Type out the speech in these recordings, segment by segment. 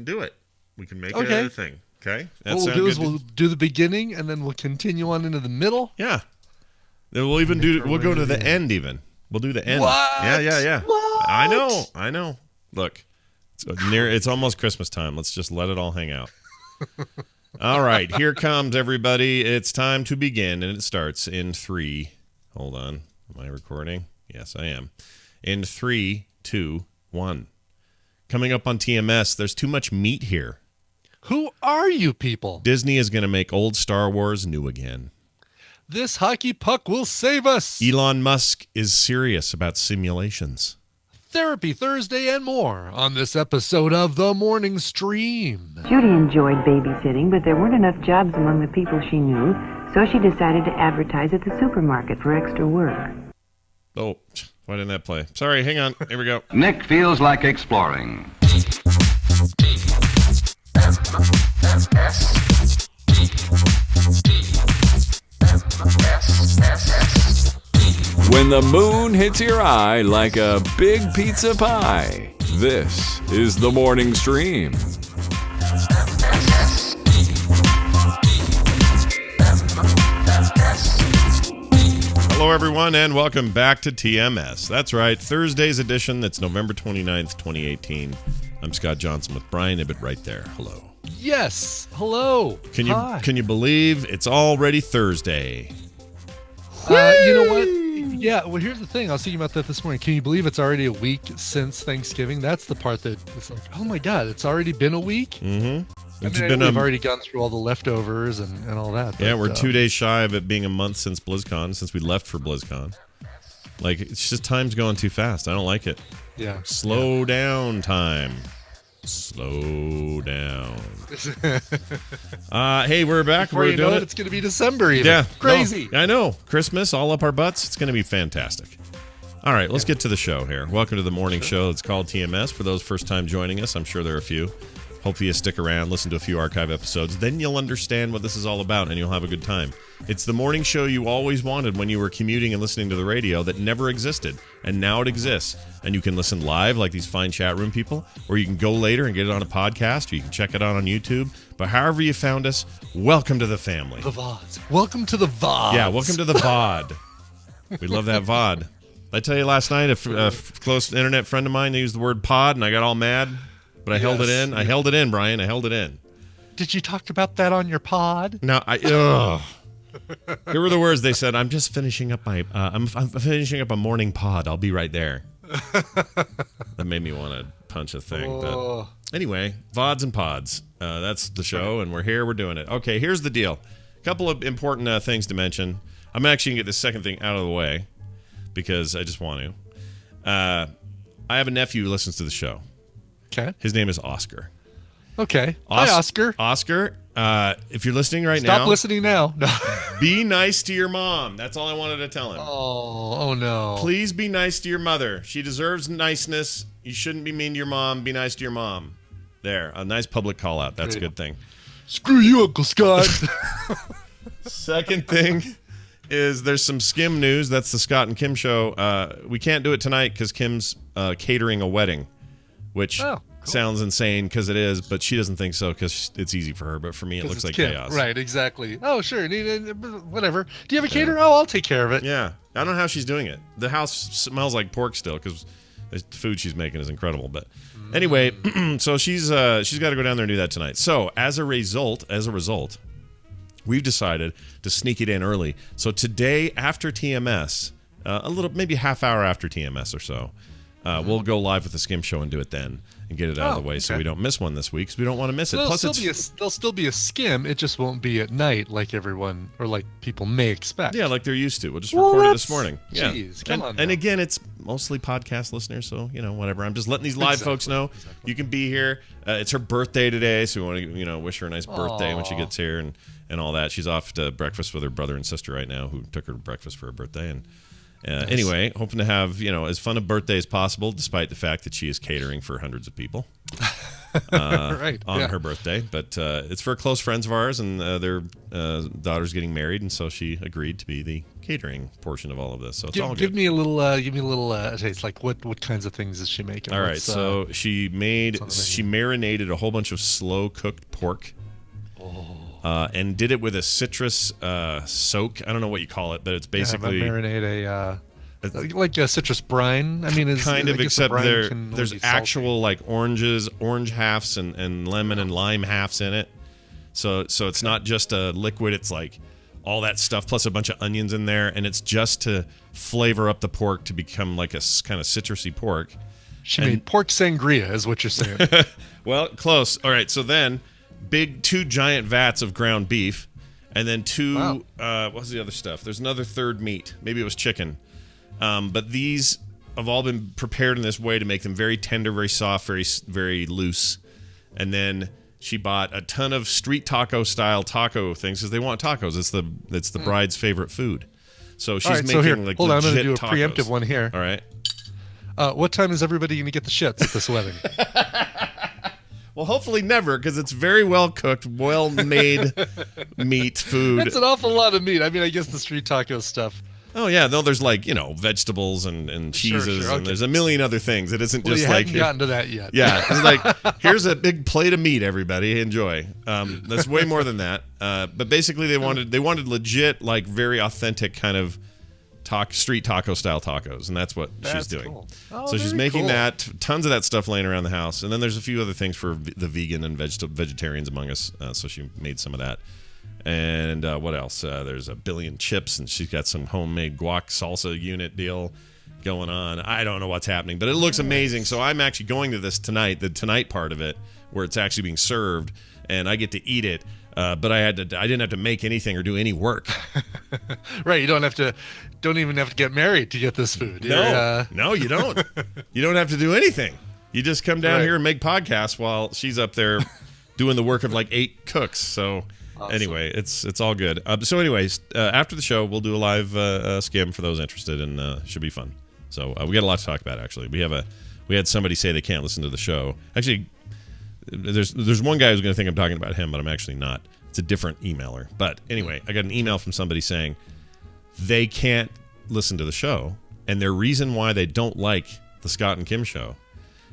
do it. We can make it a thing. Okay? What we'll do is we'll do the beginning, and then we'll continue on into the middle. Yeah. Then we'll even we'll go to the end even. We'll do the end. What? Yeah. What? I know. Look, it's almost Christmas time. Let's just let it all hang out. All right, here comes everybody. It's time to begin, and it starts in 3. Hold on. Am I recording? Yes, I am. In 3, 2, 1. Coming up on TMS, there's too much meat here. Who are you people? Disney is going to make old Star Wars new again. This hockey puck will save us. Elon Musk is serious about simulations. Therapy Thursday and more on this episode of The Morning Stream. Judy enjoyed babysitting, but there weren't enough jobs among the people she knew, so she decided to advertise at the supermarket for extra work. Oh, why didn't that play? Sorry, hang on. Here we go. Nick feels like exploring. When the moon hits your eye like a big pizza pie, this is The Morning Stream. Hello, everyone, and welcome back to TMS. That's right, Thursday's edition. That's November 29th, 2018. I'm Scott Johnson with Brian Ibbett right there. Hello. Yes. Hello. Can you believe it's already Thursday? You know what? Yeah, well, here's the thing. I was thinking about that this morning. Can you believe it's already a week since Thanksgiving? That's the part that it's like, oh my God, it's already been a week? Mm-hmm. We've already gone through all the leftovers and all that. Yeah, we're 2 days shy of it being a month since BlizzCon, since we left for BlizzCon. Like, it's just time's going too fast. I don't like it. Yeah. Slow down time. Slow down. Hey, we're back. Before you know it, it's going to be December even. Yeah. Crazy. No, I know. Christmas, all up our butts. It's going to be fantastic. All right, let's get to the show here. Welcome to the morning show. It's called TMS. For those first time joining us, I'm sure there are a few. Hopefully you stick around, listen to a few archive episodes. Then you'll understand what this is all about, and you'll have a good time. It's the morning show you always wanted when you were commuting and listening to the radio that never existed, and now it exists. And you can listen live like these fine chat room people, or you can go later and get it on a podcast, or you can check it out on YouTube. But however you found us, welcome to the family. The VODs. Welcome to the VODs. Yeah, welcome to the VOD. We love that VOD. I tell you last night, a close internet friend of mine used the word pod, and I got all mad. But I held it in. I held it in, Brian. I held it in. Did you talk about that on your pod? No, here were the words they said. I'm just finishing up my. I'm finishing up a morning pod. I'll be right there. That made me want to punch a thing. Oh. But anyway, VODs and pods. That's the show, and we're here. We're doing it. Okay, here's the deal. A couple of important things to mention. I'm actually gonna get this second thing out of the way because I just want to. I have a nephew who listens to the show. Okay. His name is Oscar. Okay. Hi, Oscar. Oscar, if you're listening now... Stop listening now. No. Be nice to your mom. That's all I wanted to tell him. Oh, no. Please be nice to your mother. She deserves niceness. You shouldn't be mean to your mom. Be nice to your mom. There. A nice public call out. That's Great. A good thing. Screw you, Uncle Scott. Second thing is there's some Skim news. That's the Scott and Kim show. We can't do it tonight because Kim's catering a wedding. Which sounds insane because it is, but she doesn't think so because it's easy for her. But for me, it looks like chaos. Right, exactly. Oh, sure. Whatever. Do you have a caterer? Oh, I'll take care of it. Yeah. I don't know how she's doing it. The house smells like pork still because the food she's making is incredible. But anyway, so she's got to go down there and do that tonight. So as a result, we've decided to sneak it in early. So today after TMS, maybe half hour after TMS or so, we'll go live with the Skim show and do it then and get it out of the way so we don't miss one this week because we don't want to miss it. There'll Plus, still be a Skim. It just won't be at night like everyone or like people may expect. Yeah, like they're used to. We'll just record it this morning. Yeah. Jeez, come on. And again, it's mostly podcast listeners, so whatever. I'm just letting these live folks know you can be here. It's her birthday today, so we want to wish her a nice birthday when she gets here and all that. She's off to breakfast with her brother and sister right now, who took her to breakfast for her birthday and. Nice. Anyway, hoping to have as fun a birthday as possible, despite the fact that she is catering for hundreds of people. Right. on Yeah. her birthday. But it's for close friends of ours, and their daughter's getting married, and so she agreed to be the catering portion of all of this. So it's all good. Give me a little taste. Like what kinds of things is she making? All right, What's, so she marinated a whole bunch of slow cooked pork. And did it with a citrus soak. I don't know what you call it, but it's basically marinate like a citrus brine. I mean, it's kind of, except there's salty. actual like orange halves and lemon and lime halves in it. So it's not just a liquid. It's like all that stuff plus a bunch of onions in there, and it's just to flavor up the pork to become like a kind of citrusy pork. She made pork sangria, is what you're saying. Well, close. All right, so then two giant vats of ground beef, and then what's the other stuff? There's another third meat. Maybe it was chicken. But these have all been prepared in this way to make them very tender, very soft, very, very loose. And then she bought a ton of street taco style taco things because they want tacos. It's the bride's favorite food. So she's making like hold on, I'm going to do a tacos. preemptive one here. All right. What time is everybody going to get the shits at this wedding? Well, hopefully never, because it's very well cooked, well made meat food. That's an awful lot of meat. I mean, I guess the street taco stuff. Oh yeah, no, there's like vegetables and cheeses, okay. and there's a million other things. It isn't just you like hadn't gotten to that yet. Yeah, it's like here's a big plate of meat, everybody enjoy. That's way more than that. But basically, they wanted legit, like very authentic kind of street taco style tacos, and that's what she's doing. Cool. Oh, so she's making cool. that, tons of that stuff laying around the house, and then there's a few other things for the vegan and vegetarians among us. So she made some of that. And what else? There's a billion chips, and she's got some homemade guac salsa unit deal going on. I don't know what's happening, but it looks amazing. So I'm actually going to this tonight, the tonight part of it, where it's actually being served, and I get to eat it. But I didn't have to make anything or do any work. Right, you don't even have to get married to get this food. No, you don't. You don't have to do anything. You just come down here and make podcasts while she's up there doing the work of like 8 cooks. So awesome. Anyway, it's all good. So anyways, after the show, we'll do a live skim for those interested, and should be fun. So we got a lot to talk about. Actually, we had somebody say they can't listen to the show. Actually, there's one guy who's going to think I'm talking about him, but I'm actually not. It's a different emailer. But anyway, I got an email from somebody saying they can't listen to the show, and their reason why they don't like the Scott and Kim show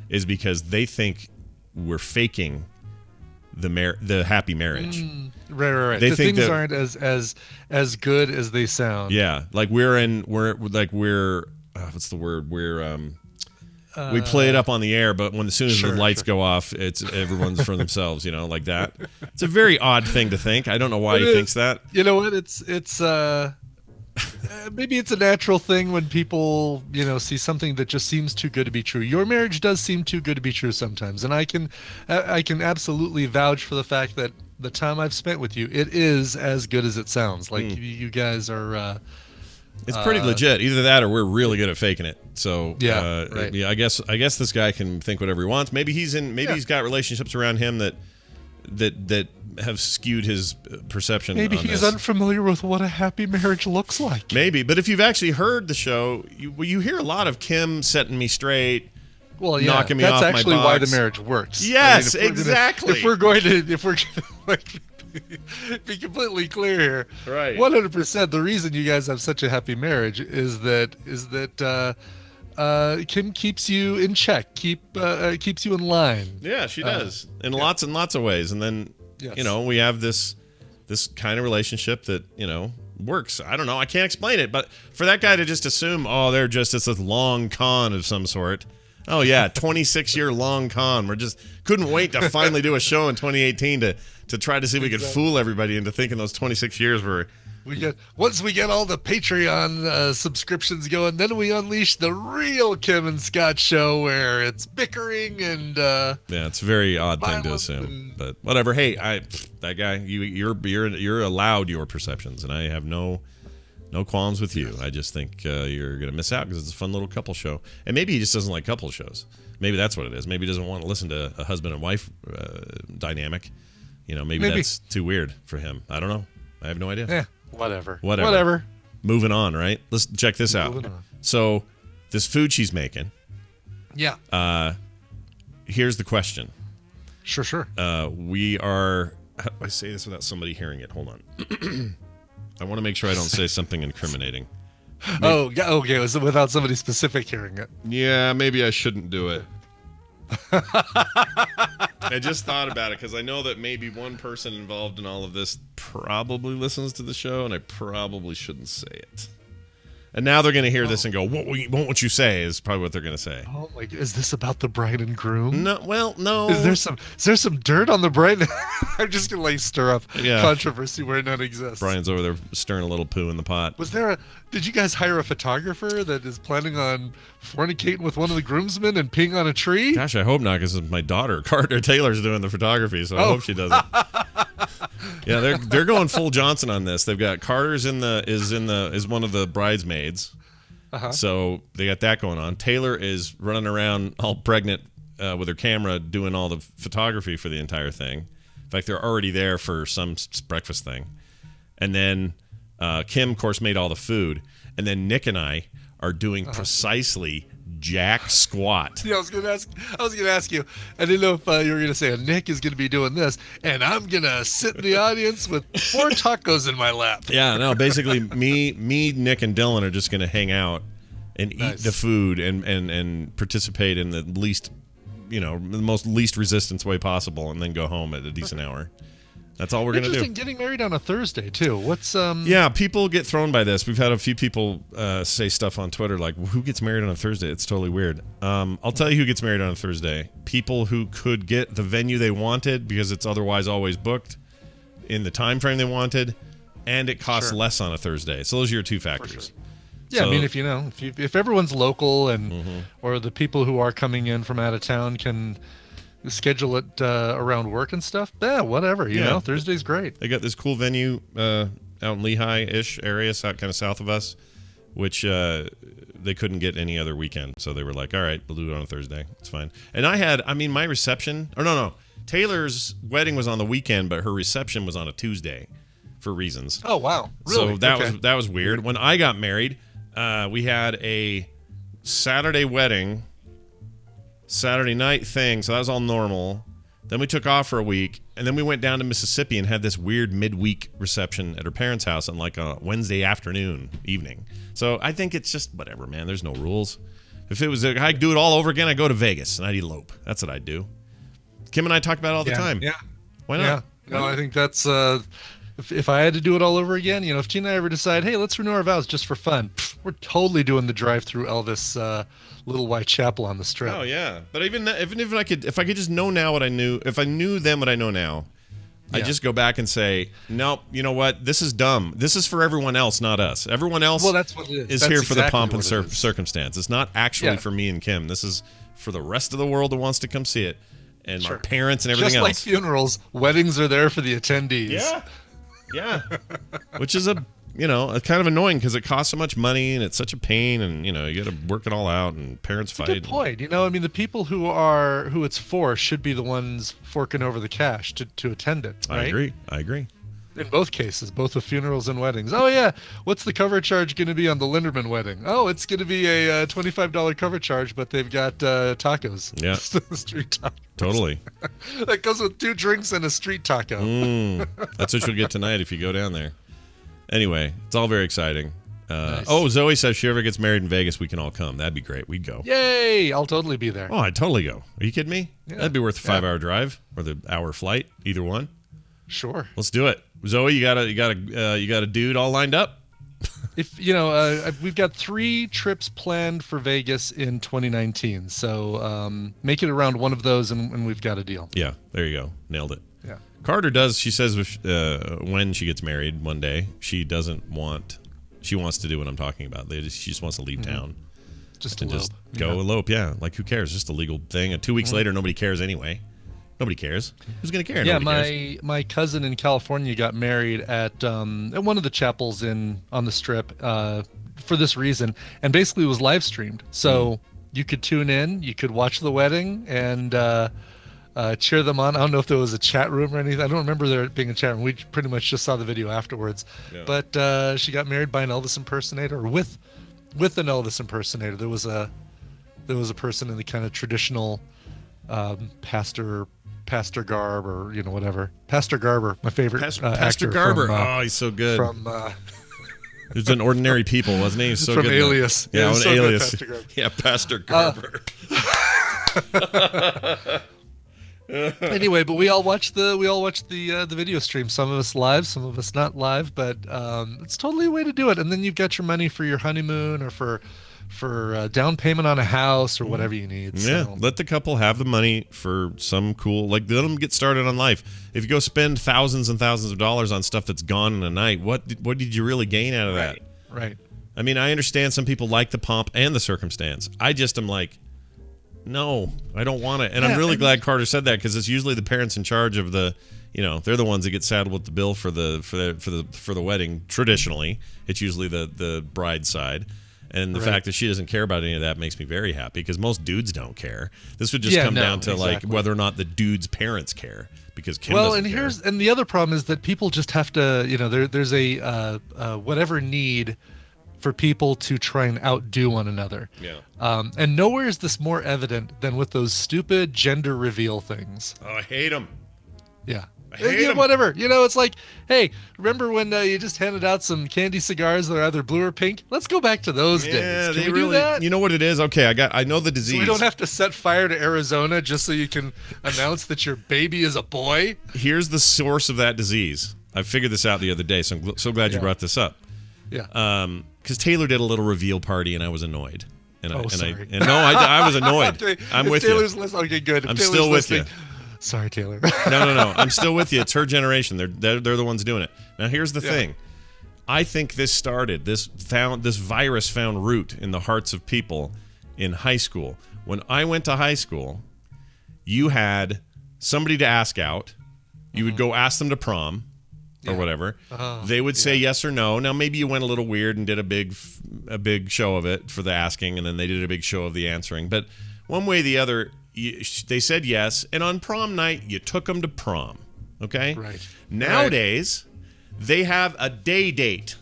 is because they think we're faking the happy marriage. Right. They the think things that, aren't as good as they sound. Yeah, like we're what's the word? We play it up on the air, but as soon as the lights go off, it's everyone's for themselves, like that. It's a very odd thing to think. I don't know why he thinks that. You know what? It's maybe it's a natural thing when people, see something that just seems too good to be true. Your marriage does seem too good to be true sometimes, and I can absolutely vouch for the fact that the time I've spent with you, it is as good as it sounds. Like you guys are. It's pretty legit. Either that or we're really good at faking it. So right. I guess this guy can think whatever he wants. Maybe he's got relationships around him that have skewed his perception. Maybe on he's this. unfamiliar with what a happy marriage looks like. Maybe, but if you've actually heard the show, you hear a lot of Kim setting me straight. Well, yeah, knocking me off my box. That's actually why the marriage works. Yes, exactly. If we're going to be completely clear here, right? 100%. The reason you guys have such a happy marriage is that Kim keeps you in check, keeps you in line. Yeah, she does in lots and lots of ways. And then we have this kind of relationship that works. I don't know. I can't explain it, but for that guy to just assume, they're just this long con of some sort. Oh yeah, 26-year long con. We're just couldn't wait to finally do a show in 2018 to try to see if we could fool everybody into thinking those 26 years were. Once we get all the Patreon subscriptions going, then we unleash the real Kim and Scott show where it's bickering and it's a very odd thing to assume, but whatever. Hey, that guy, you're allowed your perceptions, and I have no qualms with you. I just think you're going to miss out because it's a fun little couple show. And maybe he just doesn't like couple shows. Maybe that's what it is. Maybe he doesn't want to listen to a husband and wife dynamic. Maybe that's too weird for him. I don't know. I have no idea. Yeah, whatever. Moving on, right? Let's check this out. So this food she's making. Yeah. Here's the question. Sure. We are. How do I say this without somebody hearing it? Hold on. I want to make sure I don't say something incriminating. Okay. Was it without somebody specific hearing it? Yeah, maybe I shouldn't do it. I just thought about it because I know that maybe one person involved in all of this probably listens to the show, and I probably shouldn't say it. And now they're going to hear this and go, what you say is probably what they're going to say. Oh my! Is this about the bride and groom? No, well, no. Is there some dirt on the bride? I'm just gonna stir up Yeah. controversy where none exists. Brian's over there stirring a little poo in the pot. Did you guys hire a photographer that is planning on fornicating with one of the groomsmen and peeing on a tree? Gosh, I hope not, because my daughter Carter Taylor's doing the photography, so I hope she doesn't. Yeah, they're going full Johnson on this. They've got Carter's is one of the bridesmaids, so they got that going on. Taylor is running around all pregnant with her camera, doing all the photography for the entire thing. In fact, they're already there for some breakfast thing, and then Kim, of course, made all the food, and then Nick and I are doing precisely jack squat. Yeah, I was gonna ask you. I didn't know if you were gonna say Nick is gonna be doing this, and I'm gonna sit in the audience with 4 tacos in my lap. Yeah, no, basically me, Nick, and Dylan are just gonna hang out and eat the food and participate in the least, the most least resistance way possible, and then go home at a decent hour. That's all we're going to do. Interesting, getting married on a Thursday, too. What's Yeah, people get thrown by this. We've had a few people say stuff on Twitter like, who gets married on a Thursday? It's totally weird. I'll tell you who gets married on a Thursday. People who could get the venue they wanted because it's otherwise always booked in the time frame they wanted, and it costs less on a Thursday. So those are your two factors. Yeah, I mean, if everyone's local and or the people who are coming in from out of town can schedule it around work and stuff, whatever, you know, Thursday's great. They got this cool venue out in Lehigh-ish area, kind of south of us, which they couldn't get any other weekend. So they were like, all right, we'll do it on a Thursday. It's fine. And my reception, Taylor's wedding was on the weekend, but her reception was on a Tuesday for reasons. Oh, wow. Really? So that was weird. When I got married, we had a Saturday wedding, Saturday night thing, so that was all normal. Then we took off for a week, and then we went down to Mississippi and had this weird midweek reception at her parents' house on like a Wednesday evening. So I think it's just whatever, man. There's no rules. If I'd do it all over again, I'd go to Vegas and I'd elope. That's what I'd do. Kim and I talk about it all the time. Yeah. Why not? Yeah. No, I think that's if I had to do it all over again, if Tina and I ever decide, hey, let's renew our vows just for fun, we're totally doing the drive-through Elvis Little White Chapel on the Strip. Oh yeah, but even if I could just know now what I knew, if I knew then what I know now, I'd just go back and say, nope, you know what? This is dumb. This is for everyone else, not us. Everyone else that's what it is. Is here for the pomp and circumstance. It's not actually for me and Kim. This is for the rest of the world that wants to come see it, and our parents and everything else. Just like funerals, weddings are there for the attendees. Yeah. Which is a kind of annoying because it costs so much money and it's such a pain, and you got to work it all out, and parents fight. Good point. The people who it's for should be the ones forking over the cash to attend it. Right? I agree. In both cases, both with funerals and weddings. Oh yeah, what's the cover charge going to be on the Linderman wedding? Oh, it's going to be a $25 cover charge, but they've got tacos. Yeah, street tacos. Totally. That goes with 2 drinks and a street taco. That's what you'll get tonight if you go down there. Anyway, it's all very exciting. Nice. Oh, Zoe says if she ever gets married in Vegas, we can all come. That'd be great. We'd go. Yay! I'll totally be there. Oh, I'd totally go. Are you kidding me? Yeah. That'd be worth the 5-hour drive or the hour flight, either one. Sure. Let's do it. Zoe, you got a dude all lined up? If we've got 3 trips planned for Vegas in 2019, so make it around one of those, and we've got a deal. Yeah, there you go. Nailed it. Yeah. Carter does. She says when she gets married one day, she wants to do what I'm talking about. She just wants to leave town. Just and elope. just go elope. Yeah, like who cares? Just a legal thing. And 2 weeks later, nobody cares anyway. Nobody cares. Who's gonna care? Yeah, Nobody cares. my cousin in California got married at one of the chapels on the Strip for this reason, and basically it was live streamed. So you could tune in, you could watch the wedding, and cheer them on. I don't know if there was a chat room or anything. I don't remember there being a chat room. We pretty much just saw the video afterwards. Yeah. But she got married by an Elvis impersonator, or with an Elvis impersonator. There was a person in the kind of traditional pastor Pastor Garb or whatever. Pastor Garber, my favorite Pastor actor Garber. from, He's so good. from There's an Ordinary People, wasn't he? He's so from good. Alias. Yeah, he's on so good, Alias. Pastor Garber. Yeah, Pastor Garber. Anyway, but we all watched the video stream. Some of us live, some of us not live, but it's totally a way to do it. And then you've got your money for your honeymoon or for down payment on a house or whatever you need. Yeah, So. let the couple have the money for some cool, let them get started on life. If you go spend thousands and thousands of dollars on stuff that's gone in a night, what did you really gain out of that? Right. I mean, I understand some people like the pomp and the circumstance. I just am like, no, I don't want it. And I'm really glad Carter said that, because it's usually the parents in charge of the, they're the ones that get saddled with the bill for the wedding. Traditionally, it's usually the bride's side. And the fact that she doesn't care about any of that makes me very happy, because most dudes don't care. This would just come down to like whether or not the dude's parents care, because Kim doesn't care. And the other problem is that people just have to, there's a whatever need for people to try and outdo one another. Yeah. And nowhere is this more evident than with those stupid gender reveal things. Oh, I hate them. Yeah. I hate 'em. Whatever. It's like, hey, remember when you just handed out some candy cigars that are either blue or pink? Let's go back to those days. Can we do that? You know what it is? Okay, I know the disease. So we don't have to set fire to Arizona just so you can announce that your baby is a boy? Here's the source of that disease. I figured this out the other day, so I'm so glad you brought this up. Yeah. Because Taylor did a little reveal party, and I was annoyed. Sorry. I was annoyed. I'm with Taylor's you. Okay, good. I'm still with you. Sorry, Taylor. No. I'm still with you. It's her generation. They're the ones doing it. Now, here's the thing. I think this started. This virus found root in the hearts of people in high school. When I went to high school, you had somebody to ask out. You would go ask them to prom or whatever. They would say yes or no. Now, maybe you went a little weird and did a big show of it for the asking, and then they did a big show of the answering. But one way or the other, they said yes, and on prom night, you took them to prom, okay? Right. Nowadays, they have a day date,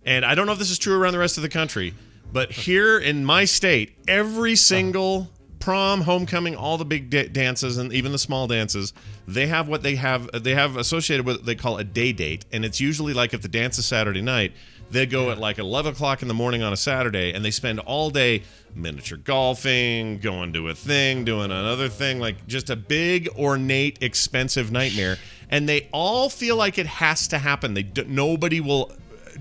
and I don't know if this is true around the rest of the country, but here in my state, every single prom, homecoming, all the big dances, and even the small dances, they have what they have associated with what they call a day date, and it's usually like if the dance is Saturday night, they go at like 11 o'clock in the morning on a Saturday, and they spend all day miniature golfing, going to a thing, doing another thing, like just a big, ornate, expensive nightmare. And they all feel like it has to happen. Nobody will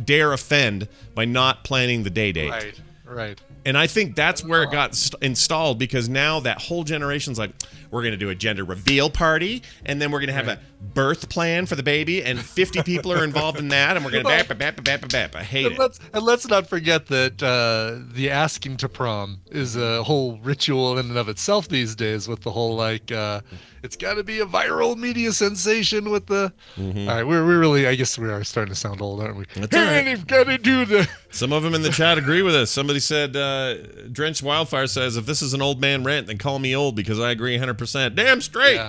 dare offend by not planning the day date. Right. And I think that's where it got installed, because now that whole generation's like, we're going to do a gender reveal party, and then we're going to have a birth plan for the baby, and 50 people are involved in that, and we're going to I hate it. And let's not forget that the asking to prom is a whole ritual in and of itself these days, with the whole it's got to be a viral media sensation with the. All right, we're really, I guess we are starting to sound old, aren't we? That's all right. And you've got to do the. Some of them in the chat agree with us. Somebody said, Drenched Wildfire says, if this is an old man rant, then call me old, because I agree 100%. Damn straight.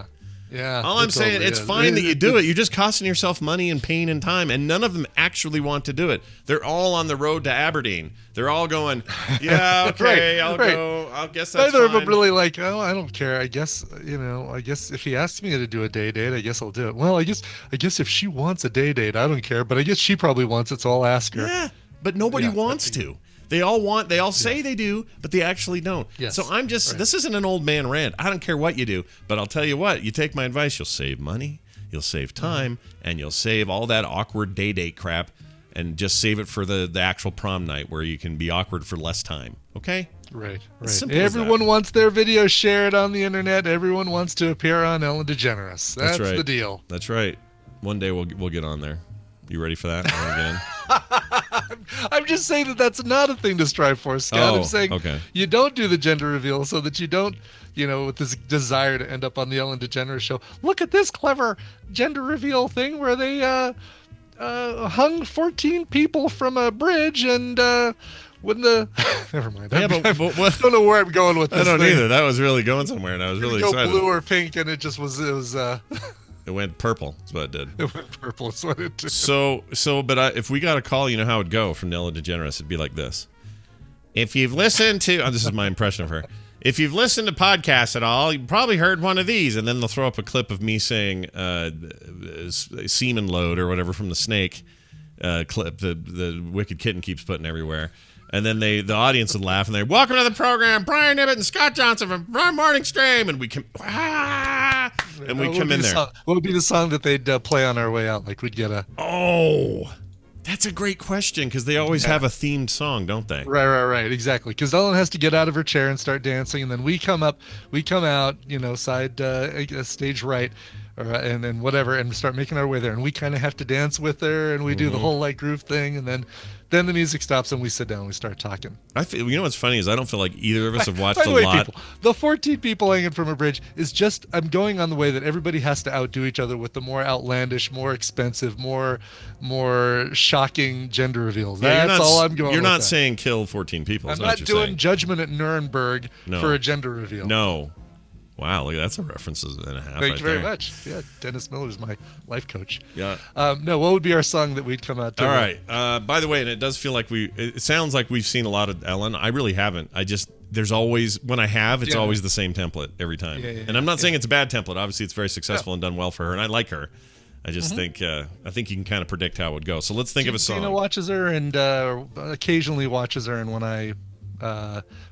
Yeah. All I'm saying, it's fine that you do it. You're just costing yourself money and pain and time, and none of them actually want to do it. They're all on the road to Aberdeen. They're all going, yeah, okay, I'll go. I guess that's Neither fine. of them really like, oh, I don't care. I guess if he asks me to do a day date, I guess I'll do it. Well, I guess if she wants a day date, I don't care. But I guess she probably wants it, so I'll ask her. Yeah, but nobody wants to. They all say they do, but they actually don't. Yes. So I'm just, this isn't an old man rant. I don't care what you do, but I'll tell you what, you take my advice, you'll save money, you'll save time, and you'll save all that awkward day date crap, and just save it for the actual prom night where you can be awkward for less time. Okay? Right. Simple as Everyone wants their video shared on the internet. Everyone wants to appear on Ellen DeGeneres. That's right. the deal. That's right. One day we'll get on there. You ready for that? Want to get in? I'm just saying that that's not a thing to strive for, Scott. I'm saying you don't do the gender reveal so that you don't, with this desire to end up on the Ellen DeGeneres show. Look at this clever gender reveal thing where they hung 14 people from a bridge, and when the never mind. Yeah, I don't know where I'm going with this. I don't thing. either. That was really going somewhere, and I was really excited. Blue or pink, and it was. It went purple. That's what it did. It went purple. That's what it did. But if we got a call, you know how it'd go from Ellen DeGeneres. It'd be like this. If you've listened to, this is my impression of her. If you've listened to podcasts at all, you probably heard one of these, and then they'll throw up a clip of me saying semen load or whatever from the Snake clip the Wicked Kitten keeps putting everywhere. And then the audience would laugh, and they're, welcome to the program, Brian Ibbett and Scott Johnson from Morning Stream. And we come in there. What would be the song that they'd play on our way out? Like we'd get a... Oh, that's a great question, because they always have a themed song, don't they? Right, exactly. Because Ellen has to get out of her chair and start dancing, and then we come out, side stage right, and then whatever, and start making our way there, and we kind of have to dance with her, and we do the whole like groove thing, and then the music stops and we sit down and we start talking. I feel, what's funny is I don't feel like either of us have watched By the way, lot. People, the 14 people hanging from a bridge is just, I'm going on the way that everybody has to outdo each other with the more outlandish, more expensive, more shocking gender reveals. Yeah, That's all I'm going. You're with not that. saying kill 14 people. I'm not doing Judgment at Nuremberg for a gender reveal. No. Wow, look, that's a reference and a half. Thank you very much. Yeah, Dennis Miller's my life coach. Yeah. No, what would be our song that we'd come out to? All right. By the way, and it does feel like it sounds like we've seen a lot of Ellen. I really haven't. There's always, when I have, it's always the same template every time. And I'm not saying it's a bad template. Obviously, it's very successful and done well for her, and I like her. I just think you can kind of predict how it would go. So let's think of a song. Tina watches her and occasionally watches her, and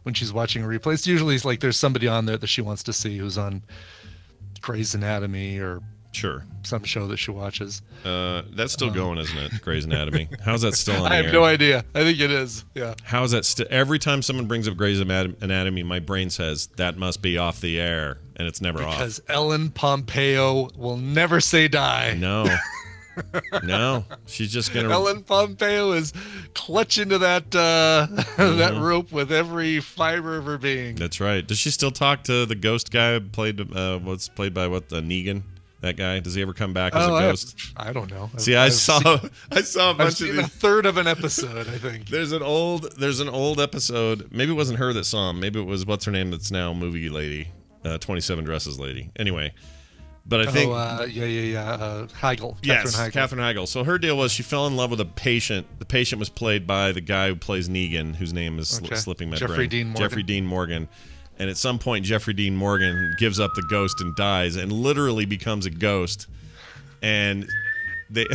when she's watching a replay, it's usually like there's somebody on there that she wants to see who's on Grey's Anatomy or some show that she watches. That's still going, isn't it? Grey's Anatomy. How's that still on? I have no idea. I think it is. Yeah. How is that still? Every time someone brings up Grey's Anatomy, my brain says that must be off the air, and it's never off. Because Ellen Pompeo will never say die. No. No, she's just gonna. Ellen Pompeo is clutching to that that rope with every fiber of her being. That's right. Does she still talk to the ghost guy played by Negan? That guy. Does he ever come back as a ghost? I don't know. See, I saw a bunch I've seen a third of an episode. I think there's an old episode. Maybe it wasn't her that saw him. Maybe it was what's her name that's now movie lady, 27 Dresses lady. Anyway. But I think Heigl. Yes, Heigl. Katherine Heigl. So her deal was she fell in love with a patient. The patient was played by the guy who plays Negan, whose name is slipping my brain. Jeffrey Dean Morgan. And at some point, Jeffrey Dean Morgan gives up the ghost and dies, and literally becomes a ghost. And they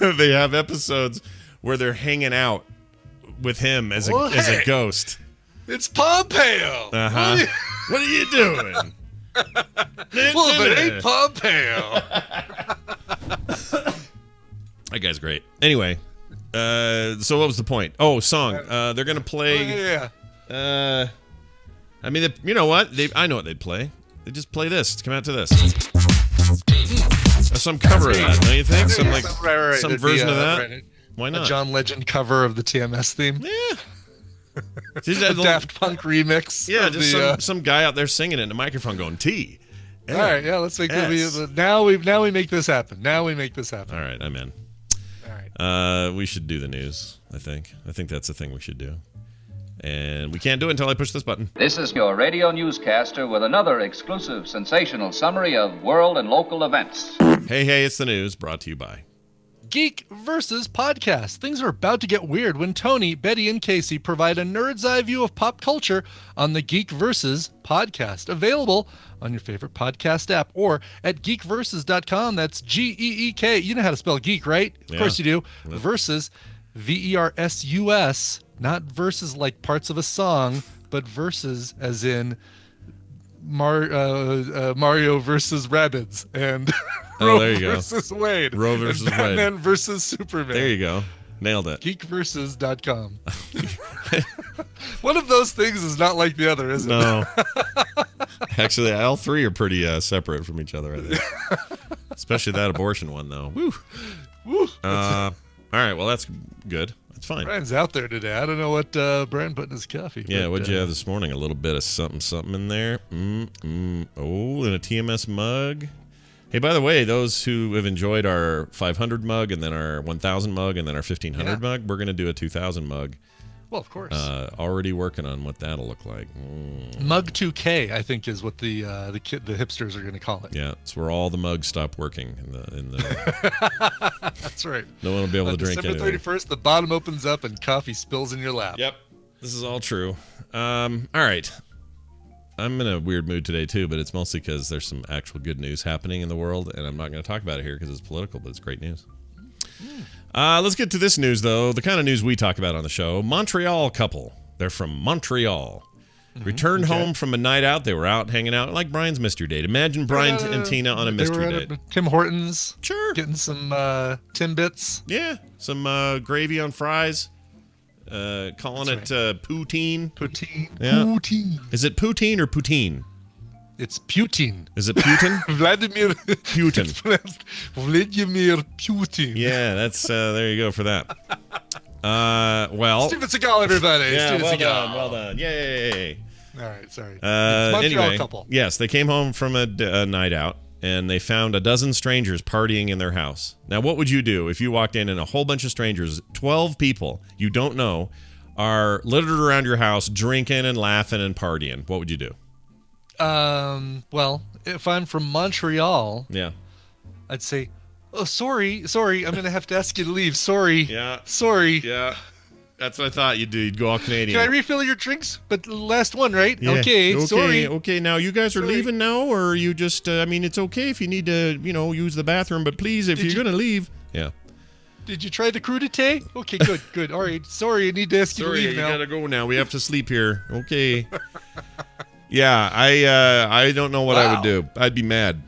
they have episodes where they're hanging out with him as a ghost. It's Pompeo. What are you doing? Well, if it ain't Pompeo. That guy's great. Anyway, so what was the point? Oh, song. They're gonna play. I mean, you know what? I know what they'd play. They just play this. Come out to this. Some cover of that, don't you think? Some some version of that. Right. Why not? A John Legend cover of the TMS theme. Yeah. A Daft Punk remix. Yeah, just some guy out there singing it in a microphone going T. All right, yeah, let's make now we make this happen. Now we make this happen. All right, I'm in. All right. We should do the news, I think. I think that's the thing we should do. And we can't do it until I push this button. This is your radio newscaster with another exclusive sensational summary of world and local events. Hey, it's the news brought to you by Geek Versus Podcast. Things are about to get weird when Tony, Betty, and Casey provide a nerd's eye view of pop culture on the Geek Versus Podcast. Available on your favorite podcast app or at geekversus.com. That's Geek. You know how to spell geek, right? Of course you do. Versus, Versus, not verses like parts of a song, but versus as in Mario versus Rabbids and Roe there you versus go. Wade. Roe versus and Batman Wade. versus Superman. There you go. Nailed it. Geekversus.com. One of those things is not like the other, is it? No. Actually, all three are pretty separate from each other, I think. Especially that abortion one, though. Woo. Woo. All right, well, that's good. That's fine. Brian's out there today. I don't know what Brian put in his coffee. Yeah, what'd you have this morning? A little bit of something in there. Oh, in a TMS mug. Hey, by the way, those who have enjoyed our 500 mug and then our 1,000 mug and then our 1,500 mug, we're going to do a 2,000 mug. Well, of course. Already working on what that'll look like. Mug 2K, I think, is what the hipsters are going to call it. Yeah, it's where all the mugs stop working. In the That's right. No one will be able to drink it. December 31st, the bottom opens up and coffee spills in your lap. Yep, this is all true. All right. I'm in a weird mood today too, but it's mostly because there's some actual good news happening in the world, and I'm not going to talk about it here because it's political, but it's great news. Let's get to this news, though, the kind of news we talk about on the show. Montreal couple. They're from Montreal. Returned home from a night out. They were out hanging out like Brian's mystery date. Imagine Brian and Tina on a mystery they were date. at Tim Hortons. Sure. Getting some Timbits. Yeah, some gravy on fries. Calling it poutine. Poutine. Yeah. Poutine. Is it poutine or poutine? It's Putin. Is it Putin? Vladimir Putin. Vladimir Putin. Yeah, that's there you go for that. Well, Steven Seagal, everybody. yeah, Steven well Seagal. done, well done. Yay. All right, sorry. Montreal Anyway, couple. yes, they came home from a night out, and they found a dozen strangers partying in their house. Now, what would you do if you walked in and a whole bunch of strangers, 12 people you don't know, are littered around your house drinking and laughing and partying? What would you do? Well, if I'm from Montreal, Yeah. I'd say, oh, sorry, I'm going to have to ask you to leave. Sorry. Yeah. Sorry. Yeah. That's what I thought you'd do. You'd go all Canadian. Can I refill your drinks? But last one, right? Yeah. Okay, sorry. Okay, now you guys are leaving now, or are you just, I mean, it's okay if you need to, use the bathroom, but please, if you're going to leave. Yeah. Did you try the crudité? Okay, good. All right, sorry, I need to ask you to Sorry, leave you now. gotta go now. We have to sleep here. Okay. Yeah, I don't know what I would do. I'd be mad.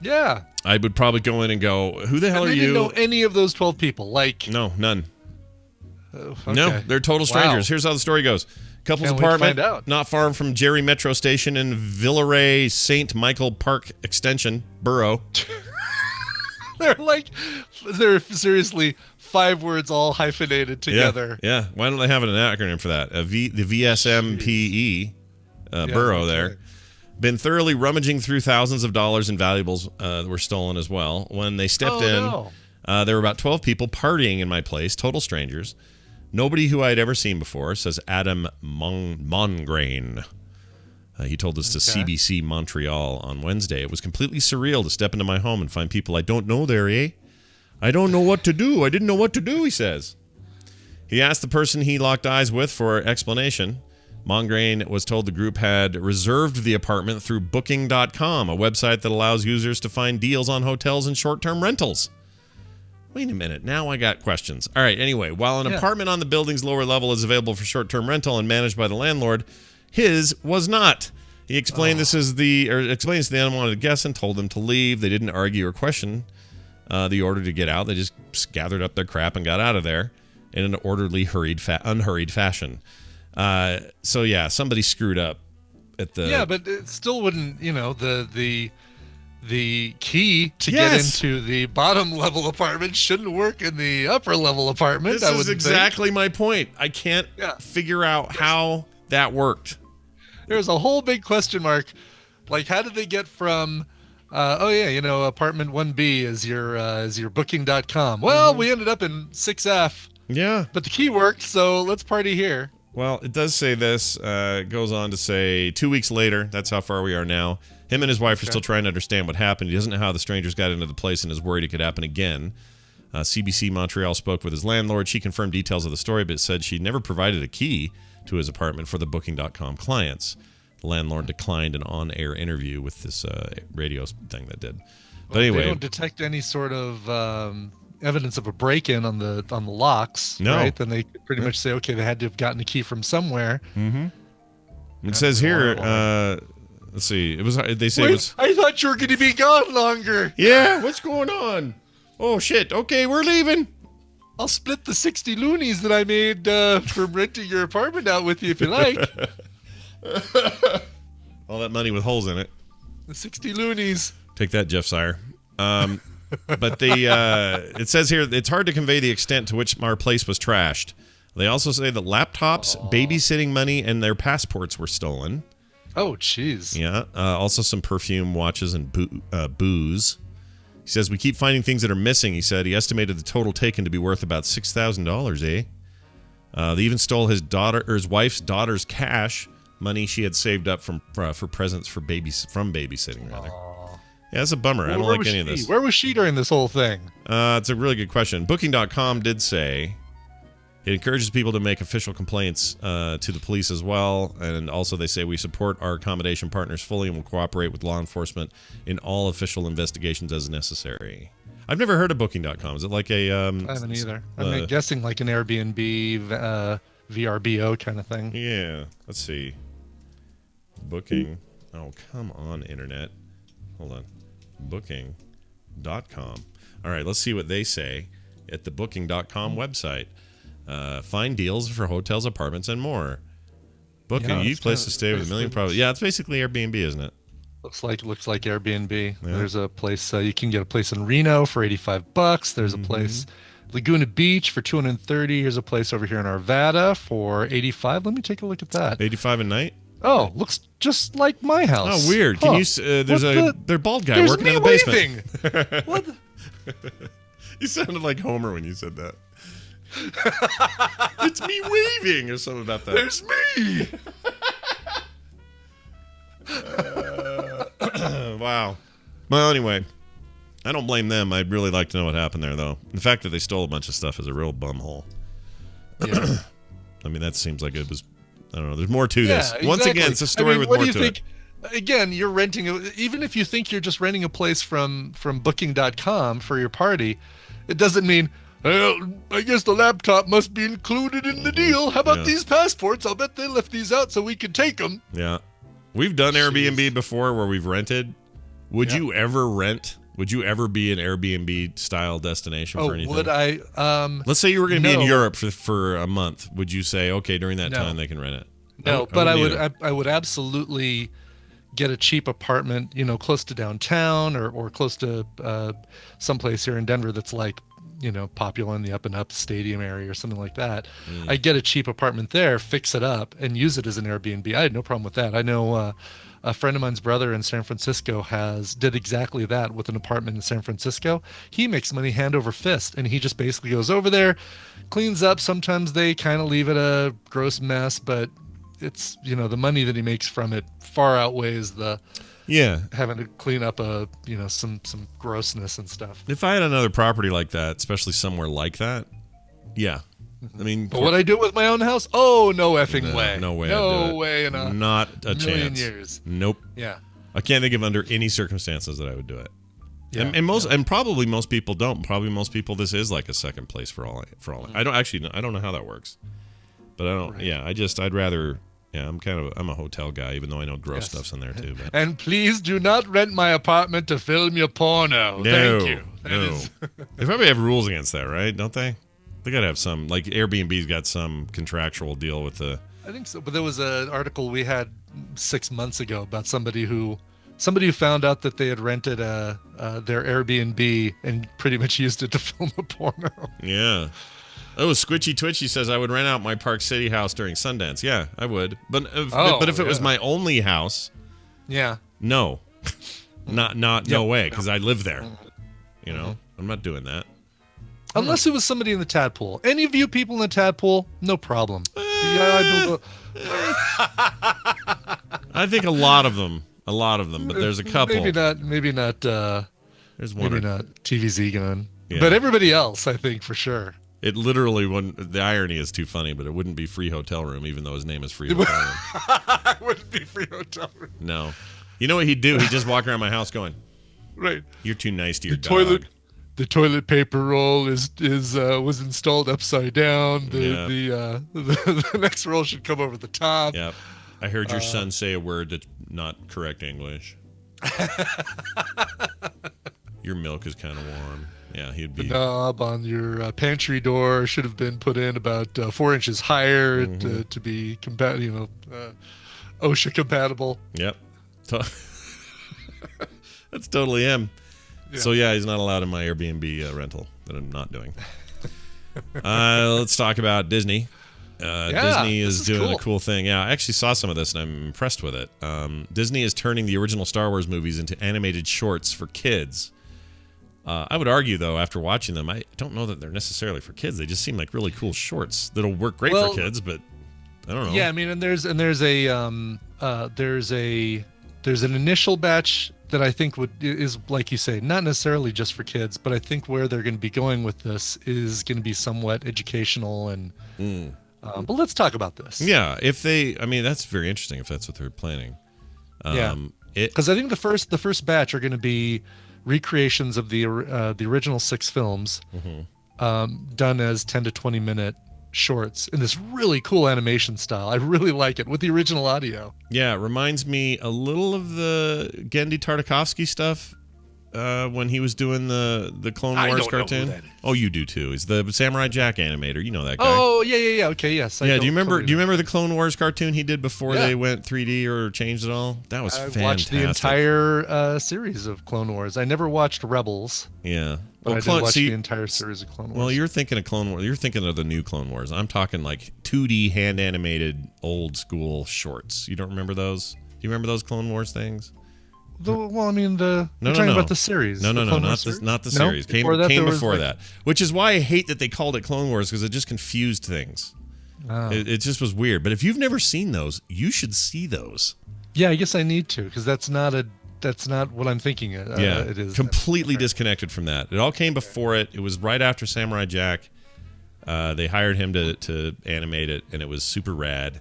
Yeah. I would probably go in and go, who the hell And are they you? didn't know any of those 12 people. Like, No, none. okay. No, they're total strangers. Wow. Here's how the story goes. Couple's Can't wait to apartment, find out. not far from Jerry Metro Station in Villeray St. Michael Park Extension, Borough. They're seriously 5 words all hyphenated together. Yeah. Why don't they have an acronym for that? The VSMPE, Borough there. Been thoroughly rummaging through thousands of dollars in valuables that were stolen as well. When they stepped there were about 12 people partying in my place, total strangers. Nobody who I had ever seen before, says Adam Mongrain. He told us to CBC Montreal on Wednesday. It was completely surreal to step into my home and find people I don't know there, eh? I don't know what to do. I didn't know what to do, he says. He asked the person he locked eyes with for explanation. Mongrain was told the group had reserved the apartment through Booking.com, a website that allows users to find deals on hotels and short-term rentals. Wait a minute. Now I got questions. All right. Anyway, while an apartment on the building's lower level is available for short-term rental and managed by the landlord, his was not. He explained explains to the unwanted guests and told them to leave. They didn't argue or question the order to get out. They just gathered up their crap and got out of there in an orderly, unhurried fashion. So yeah, somebody screwed up at the. Yeah, but it still wouldn't. The key to get into the bottom level apartment shouldn't work in the upper level apartment. This is exactly my point. I can't figure out how that worked. There's a whole big question mark. Like, how did they get from, apartment 1B is your booking.com. Well, we ended up in 6F. Yeah. But the key worked, so let's party here. Well, it does say this. It goes on to say 2 weeks later, that's how far we are now. Him and his wife are still trying to understand what happened. He doesn't know how the strangers got into the place and is worried it could happen again. CBC Montreal spoke with his landlord. She confirmed details of the story, but said she never provided a key to his apartment for the Booking.com clients. The landlord declined an on-air interview with this radio thing that did. But anyway, they don't detect any sort of evidence of a break-in on the locks. No. Right? Then they pretty much say, okay, they had to have gotten a key from somewhere. Mm-hmm. It says here. Let's see. I thought you were going to be gone longer. Yeah. What's going on? Oh shit. Okay, we're leaving. I'll split the 60 loonies that I made from renting your apartment out with you if you like. All that money with holes in it. The 60 loonies. Take that, Jeff Sire. But it says here it's hard to convey the extent to which our place was trashed. They also say that laptops, babysitting money, and their passports were stolen. Oh, jeez. Yeah. Also some perfume, watches, and booze. He says, we keep finding things that are missing, he said. He estimated the total taken to be worth about $6,000, eh? They even stole his wife's daughter's cash, money she had saved up for presents from babysitting, rather. Yeah, that's a bummer. I don't like any of this. Where was she during this whole thing? It's a really good question. Booking.com did say It encourages people to make official complaints to the police as well. And also they say we support our accommodation partners fully and will cooperate with law enforcement in all official investigations as necessary. I've never heard of Booking.com. Is it like a... I haven't either. I'm guessing like an Airbnb, VRBO kind of thing. Yeah. Let's see. Booking. Oh, come on, Internet. Hold on. Booking.com. All right, let's see what they say at the Booking.com website. Find deals for hotels, apartments, and more. Book a unique place to stay with a million problems. Yeah, it's basically Airbnb, isn't it? Looks like Airbnb. Yeah. There's a place you can get a place in Reno for $85. There's a place Laguna Beach for $230. Here's a place over here in Arvada for $85. Let me take a look at that. 85 a night? Oh, looks just like my house. Oh, weird. Can you? There's bald guy working in the basement. What? You sounded like Homer when you said that. It's me waving or something about that. There's me. Wow. Well, anyway, I don't blame them. I'd really like to know what happened there, though. The fact that they stole a bunch of stuff is a real bumhole. Yeah. I mean, that seems like it was. I don't know. There's more to this. Exactly. Once again, it's a story with more to it. Again, you're renting. Even if you think you're just renting a place from Booking.com for your party, it doesn't mean. Well, I guess the laptop must be included in the deal. How about these passports? I'll bet they left these out so we can take them. Yeah. We've done Airbnb before where we've rented. Would you ever rent? Would you ever be an Airbnb style destination for anything? Would I? Let's say you were going to be in Europe for a month. Would you say, okay, during that time they can rent it? No, but I would absolutely get a cheap apartment, close to downtown or close to someplace here in Denver that's like, popular in the up and up stadium area or something like that. I'd get a cheap apartment there, fix it up, and use it as an Airbnb. I had no problem with that. I know a friend of mine's brother in San Francisco did exactly that with an apartment in San Francisco. He makes money hand over fist, and he just basically goes over there, cleans up. Sometimes they kind of leave it a gross mess, but it's, the money that he makes from it far outweighs the having to clean up some grossness and stuff. If I had another property like that, especially somewhere like that, I mean, but would I do it with my own house? Oh, no effing way. No way. No way in a not a million chance. Years. Nope. Yeah. I can't think of under any circumstances that I would do it. Yeah. And probably most people don't. Probably most people this is like a second place for all. I don't know how that works. But I don't. Right. Yeah. I'd rather. Yeah, I'm a hotel guy, even though I know gross stuff's in there too. But. And please do not rent my apartment to film your porno. Thank you. No. They probably have rules against that, right? Don't they? They gotta have some. Like Airbnb's got some contractual deal with the. I think so, but there was an article we had 6 months ago about somebody who found out that they had rented their Airbnb and pretty much used it to film a porno. Yeah. Oh, Squitchy Twitchy says I would rent out my Park City house during Sundance. Yeah, I would. But if it was my only house, no, no way, because I live there. I'm not doing that. Unless it was somebody in the tadpole. Any of you people in the tadpole, no problem. I think a lot of them, but there's a couple. Maybe not. There's one. Maybe not TVZ gun, but everybody else, I think for sure. It literally the irony is too funny, but it wouldn't be Free Hotel Room, even though his name is Free Hotel Room. It wouldn't be Free Hotel Room. No. You know what he'd do? He'd just walk around my house going, right. You're too nice to your dog. The toilet paper roll was installed upside down. The next roll should come over the top. Yeah. I heard your son say a word that's not correct English. Your milk is kind of warm. Yeah, he'd be. The knob on your pantry door should have been put in about 4 inches higher to be OSHA compatible. Yep. That's totally him. Yeah. So he's not allowed in my Airbnb rental that I'm not doing. Let's talk about Disney. Disney is doing a cool thing. Yeah, I actually saw some of this and I'm impressed with it. Disney is turning the original Star Wars movies into animated shorts for kids. I would argue, though, after watching them, I don't know that they're necessarily for kids. They just seem like really cool shorts that'll work great for kids, but I don't know. Yeah, I mean, there's an initial batch that I think is like you say, not necessarily just for kids, but I think where they're going to be going with this is going to be somewhat educational and. But let's talk about this. Yeah, that's very interesting if that's what they're planning. Because I think the first batch are going to be recreations of the original 6 films, done as 10 to 20 minute shorts in this really cool animation style. I really like it with the original audio. Yeah, it reminds me a little of the Genndy Tartakovsky stuff when he was doing the Clone Wars cartoon. Know who that is. Oh, you do too. He's the Samurai Jack animator. You know that guy. Oh, yeah. Okay, yes. Do you remember the Clone Wars cartoon he did before they went 3D or changed it all? That was fantastic. I watched the entire series of Clone Wars. I never watched Rebels. Yeah. But I did watch the entire series of Clone Wars. Well, you're thinking of Clone Wars. You're thinking of the new Clone Wars. I'm talking like 2D hand animated old school shorts. You don't remember those? Do you remember those Clone Wars things? You're talking about the series. No, not the series. Came before that. Which is why I hate that they called it Clone Wars, because it just confused things. Oh. It just was weird. But if you've never seen those, you should see those. Yeah, I guess I need to, because that's not what I'm thinking. It is completely disconnected from that. It all came before it. It was right after Samurai Jack. They hired him to animate it, and it was super rad,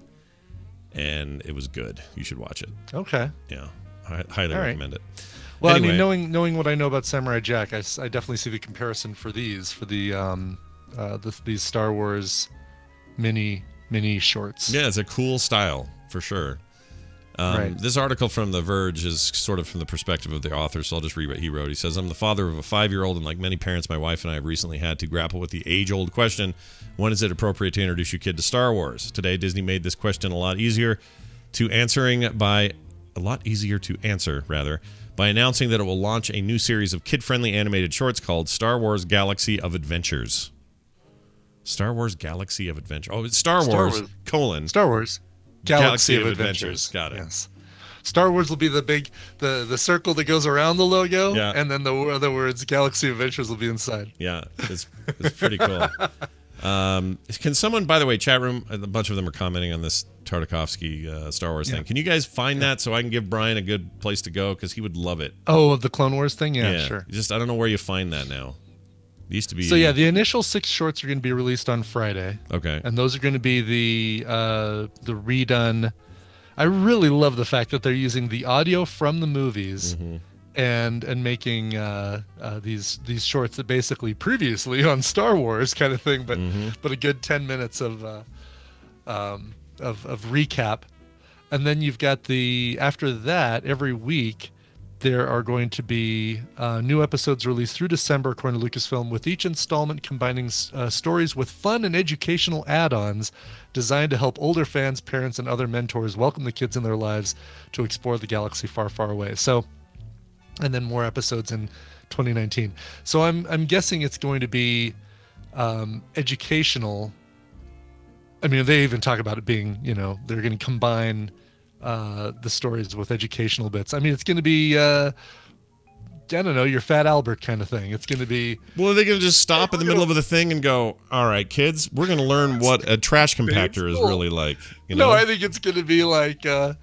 and it was good. You should watch it. Okay. Yeah. I highly recommend it. Well, anyway, I mean, knowing what I know about Samurai Jack, I definitely see the comparison for these Star Wars mini shorts. Yeah, it's a cool style for sure. Right. This article from The Verge is sort of from the perspective of the author, so I'll just read what he wrote. He says, I'm the father of a 5-year-old, and like many parents, my wife and I have recently had to grapple with the age-old question, when is it appropriate to introduce your kid to Star Wars? Today, Disney made this question a lot easier to answer by announcing that it will launch a new series of kid-friendly animated shorts called Star Wars Galaxy of Adventures. Star Wars Galaxy of Adventure. Oh, it's Star Wars Galaxy of Adventures. Got it. Yes. Star Wars will be the circle that goes around the logo, and then the other words Galaxy of Adventures will be inside. Yeah, it's pretty cool. Can someone, by the way, chat room, a bunch of them are commenting on this Tartakovsky Star Wars thing. Can you guys find that so I can give Brian a good place to go, because he would love it? Oh, of the Clone Wars thing? Yeah, sure. Just, I don't know where you find that now. It used to be. So yeah, the initial 6 shorts are going to be released on Friday. Okay. And those are going to be the redone. I really love the fact that they're using the audio from the movies and making these shorts that basically previously on Star Wars kind of thing, but a good 10 minutes of recap. And then you've got after that, every week there are going to be new episodes released through December, according to Lucasfilm, with each installment combining stories with fun and educational add-ons designed to help older fans, parents, and other mentors welcome the kids in their lives to explore the galaxy far, far away. So, and then more episodes in 2019. So I'm guessing it's going to be educational. I mean, they even talk about it being, they're going to combine the stories with educational bits. I mean, it's going to be, I don't know, your Fat Albert kind of thing. It's going to be... Well, are they going to just stop in the middle of the thing and go, all right, kids, we're going to learn what a trash compactor is really like? No, I think it's going to be like, good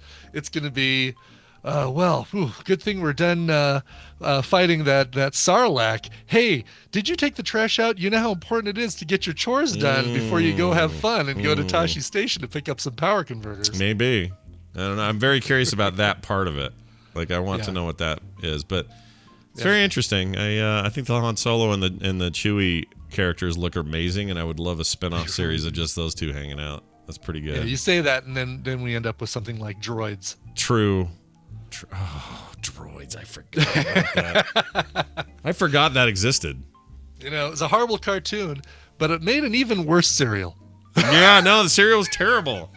thing we're done fighting that Sarlacc. Hey, did you take the trash out? You know how important it is to get your chores done before you go have fun and go to Tashi Station to pick up some power converters. Maybe. I don't know. I'm very curious about that part of it. Like, I want to know what that is, but it's very interesting. I think the Han Solo and the Chewie characters look amazing, and I would love a spin-off series of just those two hanging out. That's pretty good. Yeah, you say that, and then we end up with something like droids. True. Oh, droids! I forgot about that. I forgot that existed. It was a horrible cartoon, but it made an even worse cereal. Yeah, no, the cereal was terrible.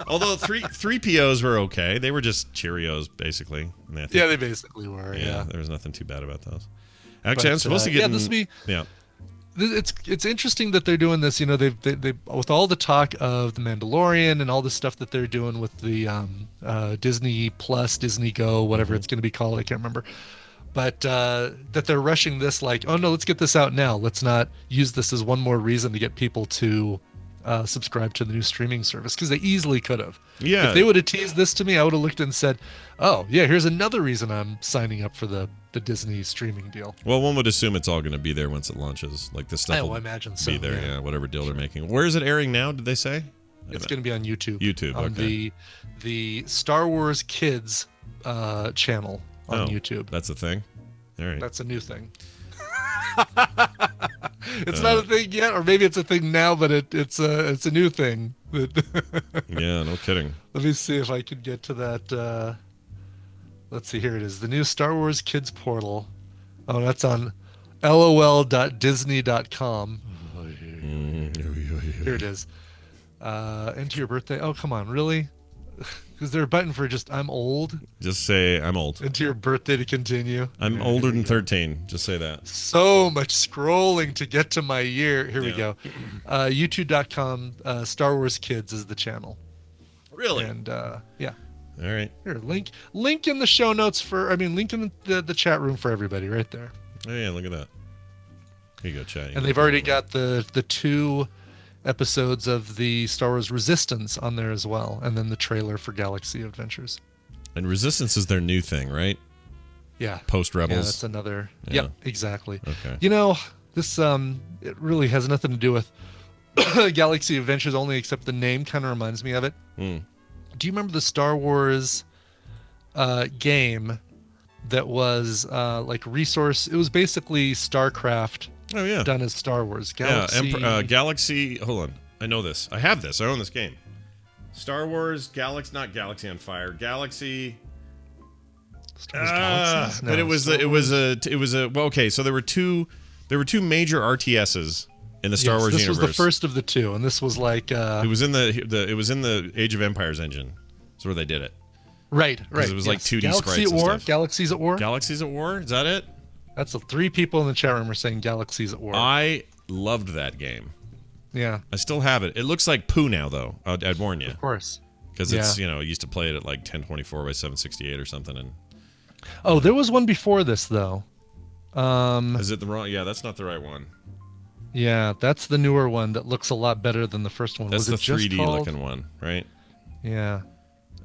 Although 3POs were okay. They were just Cheerios, basically. They basically were, yeah. There was nothing too bad about those. Actually, I'm supposed to get... It's interesting that they're doing this. They with all the talk of the Mandalorian and all the stuff that they're doing with the Disney Plus, Disney Go, whatever it's going to be called, I can't remember. But that they're rushing this like, oh no, let's get this out now. Let's not use this as one more reason to get people to subscribe to the new streaming service, because they easily could have. Yeah. If they would have teased this to me, I would have looked and said, oh, yeah, here's another reason I'm signing up for the Disney streaming deal. Well, one would assume it's all going to be there once it launches. Like this stuff I will imagine so, be there, yeah. whatever deal they're making. Where is it airing now, did they say? It's going to be on YouTube. YouTube, on okay. the Star Wars Kids channel on YouTube. That's a thing? All right. That's a new thing. It's not a thing yet, or maybe it's a thing now, but it's a new thing. Yeah, no kidding. Let me see if I can get to that. Let's see, here it is. The new Star Wars Kids portal. Oh, that's on lol.disney.com. Here it is. Enter your birthday. Oh, come on, really? Is there a button for just I'm old? Just say I'm old. Enter your birthday to continue. I'm older than 13. Just say that. So much scrolling to get to my year. Here we go. YouTube.com Star Wars Kids is the channel. Really? And yeah. All right. Here, link in the show notes link in the chat room for everybody right there. Oh, yeah, look at that. Here you go, chat. And they've already got the 2 episodes of the Star Wars Resistance on there as well, and then the trailer for Galaxy Adventures. And Resistance is their new thing, right? Yeah. Post Rebels. Yeah, that's another. Yeah. Yep, exactly. Okay. You know, this it really has nothing to do with Galaxy Adventures only, except the name kind of reminds me of it. Hmm. Do you remember the Star Wars game that was like Resource? It was basically StarCraft. Oh, yeah. Done as Star Wars. Galaxy. Yeah, Galaxy. Hold on. I know this. I have this. I own this game. Star Wars Galaxy, not Galaxy on Fire. Galaxy. Star Wars Galaxies? No, But it was a well, okay. So there were two major RTSs in the Star Wars this universe. was the first of the 2, and this was like It was in the Age of Empires engine. That's where they did it. right. It was like 2D Galaxy sprites at and War. stuff. Galaxies at War. Galaxies at War. Is that it? That's the 3 people in the chat room are saying Galaxies at War. I loved that game. Yeah, I still have it. It looks like poo now, though. I'd warn you. of course. Because it's, I used to play it at like 1024 by 768 or something. And Oh, there was one before this though. is it the wrong? Yeah, that's not the right one. Yeah, that's the newer one that looks a lot better than the first one. That's was the it just 3D called? looking one, right? Yeah.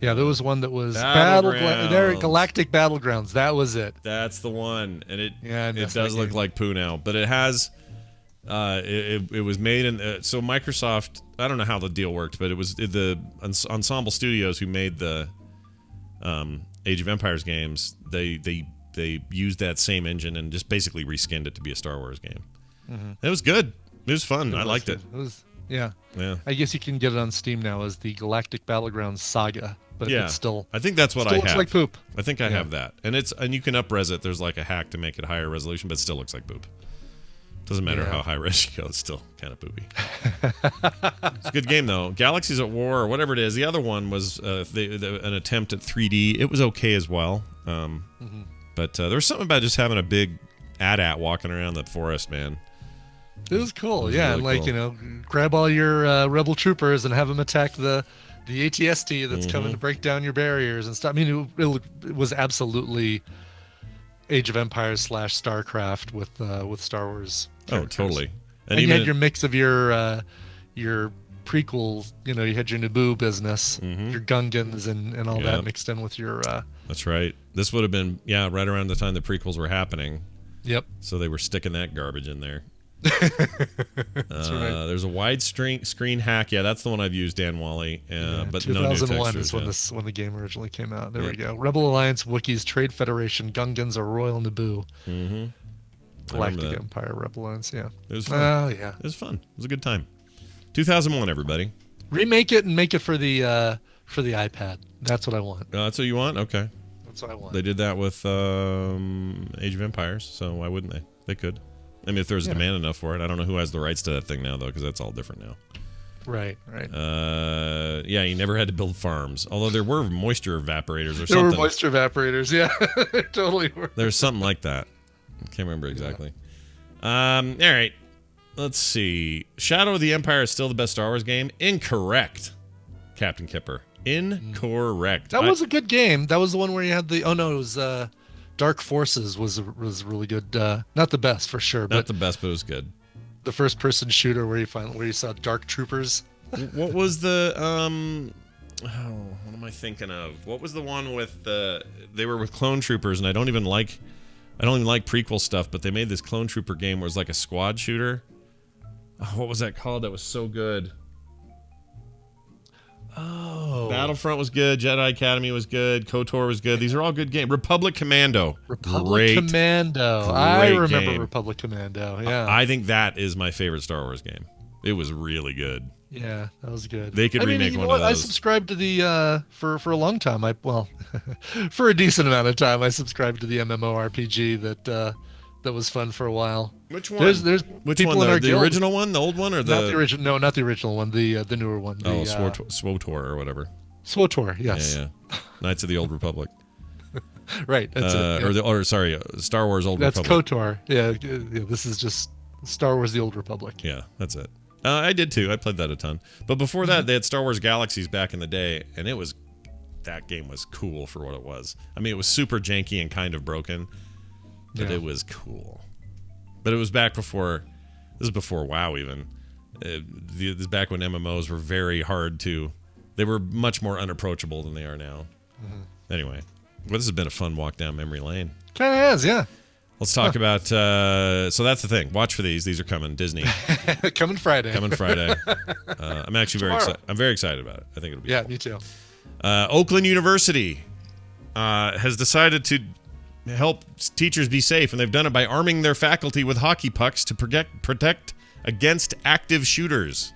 Yeah, there was one that was Battlegrounds. Galactic Battlegrounds. That was it. That's the one, and it Yeah, I it missed does that look game. like poo now, but it has. It was made in so Microsoft. I don't know how the deal worked, but it was the Ensemble Studios who made the Age of Empires games. They used that same engine and just basically reskinned it to be a Star Wars game. Mm-hmm. It was good. It was fun. I liked it. It was, yeah. Yeah. I guess you can get it on Steam now as the Galactic Battlegrounds Saga, but Yeah. it's still I think that's what still I looks have. like poop. I think I have that, and you can up-res it. There's like a hack to make it higher resolution, but it still looks like poop. Doesn't matter how high res you go, it's still kind of poopy. It's a good game though. Galaxies at War or whatever it is. The other one was an attempt at 3D. It was okay as well, but there was something about just having a big AT-AT walking around the forest, man. It was cool, was yeah. really And cool. grab all your rebel troopers and have them attack the ATST that's coming to break down your barriers and stuff. I mean, it was absolutely Age of Empires / StarCraft with Star Wars. Oh, characters. totally. And you had your mix of your prequels. You had your Naboo business, your Gungans, and all that mixed in with your. That's right. This would have been right around the time the prequels were happening. Yep. So they were sticking that garbage in there. That's right. There's a wide screen hack. Yeah, that's the one I've used, Dan Wally. But no new 2001 textures. is when the game originally came out. There we go. Rebel Alliance, Wookiees, Trade Federation, Gungans, or Royal Naboo. Mm-hmm. Galactic Empire, Rebel Alliance. Yeah. It was fun. Oh yeah. It was fun. It was a good time. 2001, everybody. Remake it and make it for the iPad. That's what I want. That's what you want? Okay. That's what I want. They did that with Age of Empires, so why wouldn't they? They could. I mean, if there's demand enough for it. I don't know who has the rights to that thing now, though, because that's all different now. Right. Yeah, you never had to build farms. Although there were moisture evaporators or There something. were moisture evaporators. Yeah, totally were. There's something like that. I can't remember exactly. All right. Let's see. Shadow of the Empire is still the best Star Wars game. Incorrect, Captain Kipper. Incorrect. That was a good game. That was the one where you had the. Oh no, it was Dark Forces was really good. Not the best for sure, Not but the best, but it was good. the first person shooter where you saw Dark Troopers. What was the what am I thinking of? What was the one with they were with clone troopers, and I don't even like prequel stuff, but they made this clone trooper game where it was like a squad shooter. Oh, what was that called? That was so good. Oh. Battlefront was good. Jedi Academy was good. KOTOR was good. These are all good games. Republic Commando. I remember game. Republic Commando. Yeah. I think that is my favorite Star Wars game. It was really good. Yeah, that was good. They could remake one of those. I subscribed to the for a long time. For a decent amount of time, I subscribed to the MMORPG that was fun for a while. Which one? There's Which people one? in our The guild. original one, the old one, or the Not the original? No, not the original one. The newer one. SWTOR or whatever. SWTOR. Yes. Yeah. Knights of the Old Republic. Right. That's it. Yeah. Star Wars Old That's Republic. KOTOR. Yeah. This is just Star Wars: The Old Republic. Yeah, that's it. I did too. I played that a ton. But before that, they had Star Wars Galaxies back in the day, and that game was cool for what it was. I mean, it was super janky and kind of broken, but it was cool. But it was back before. This is before WoW even. This is back when MMOs were very hard to. They were much more unapproachable than they are now. Mm-hmm. Anyway, well, this has been a fun walk down memory lane. Kind of has, yeah. Let's talk about. So that's the thing. Watch for these. These are coming. Disney. Coming Friday. I'm actually very excited. I'm very excited about it. I think it'll be. Yeah, cool. me too. Oakland University has decided to help teachers be safe, and they've done it by arming their faculty with hockey pucks to protect against active shooters.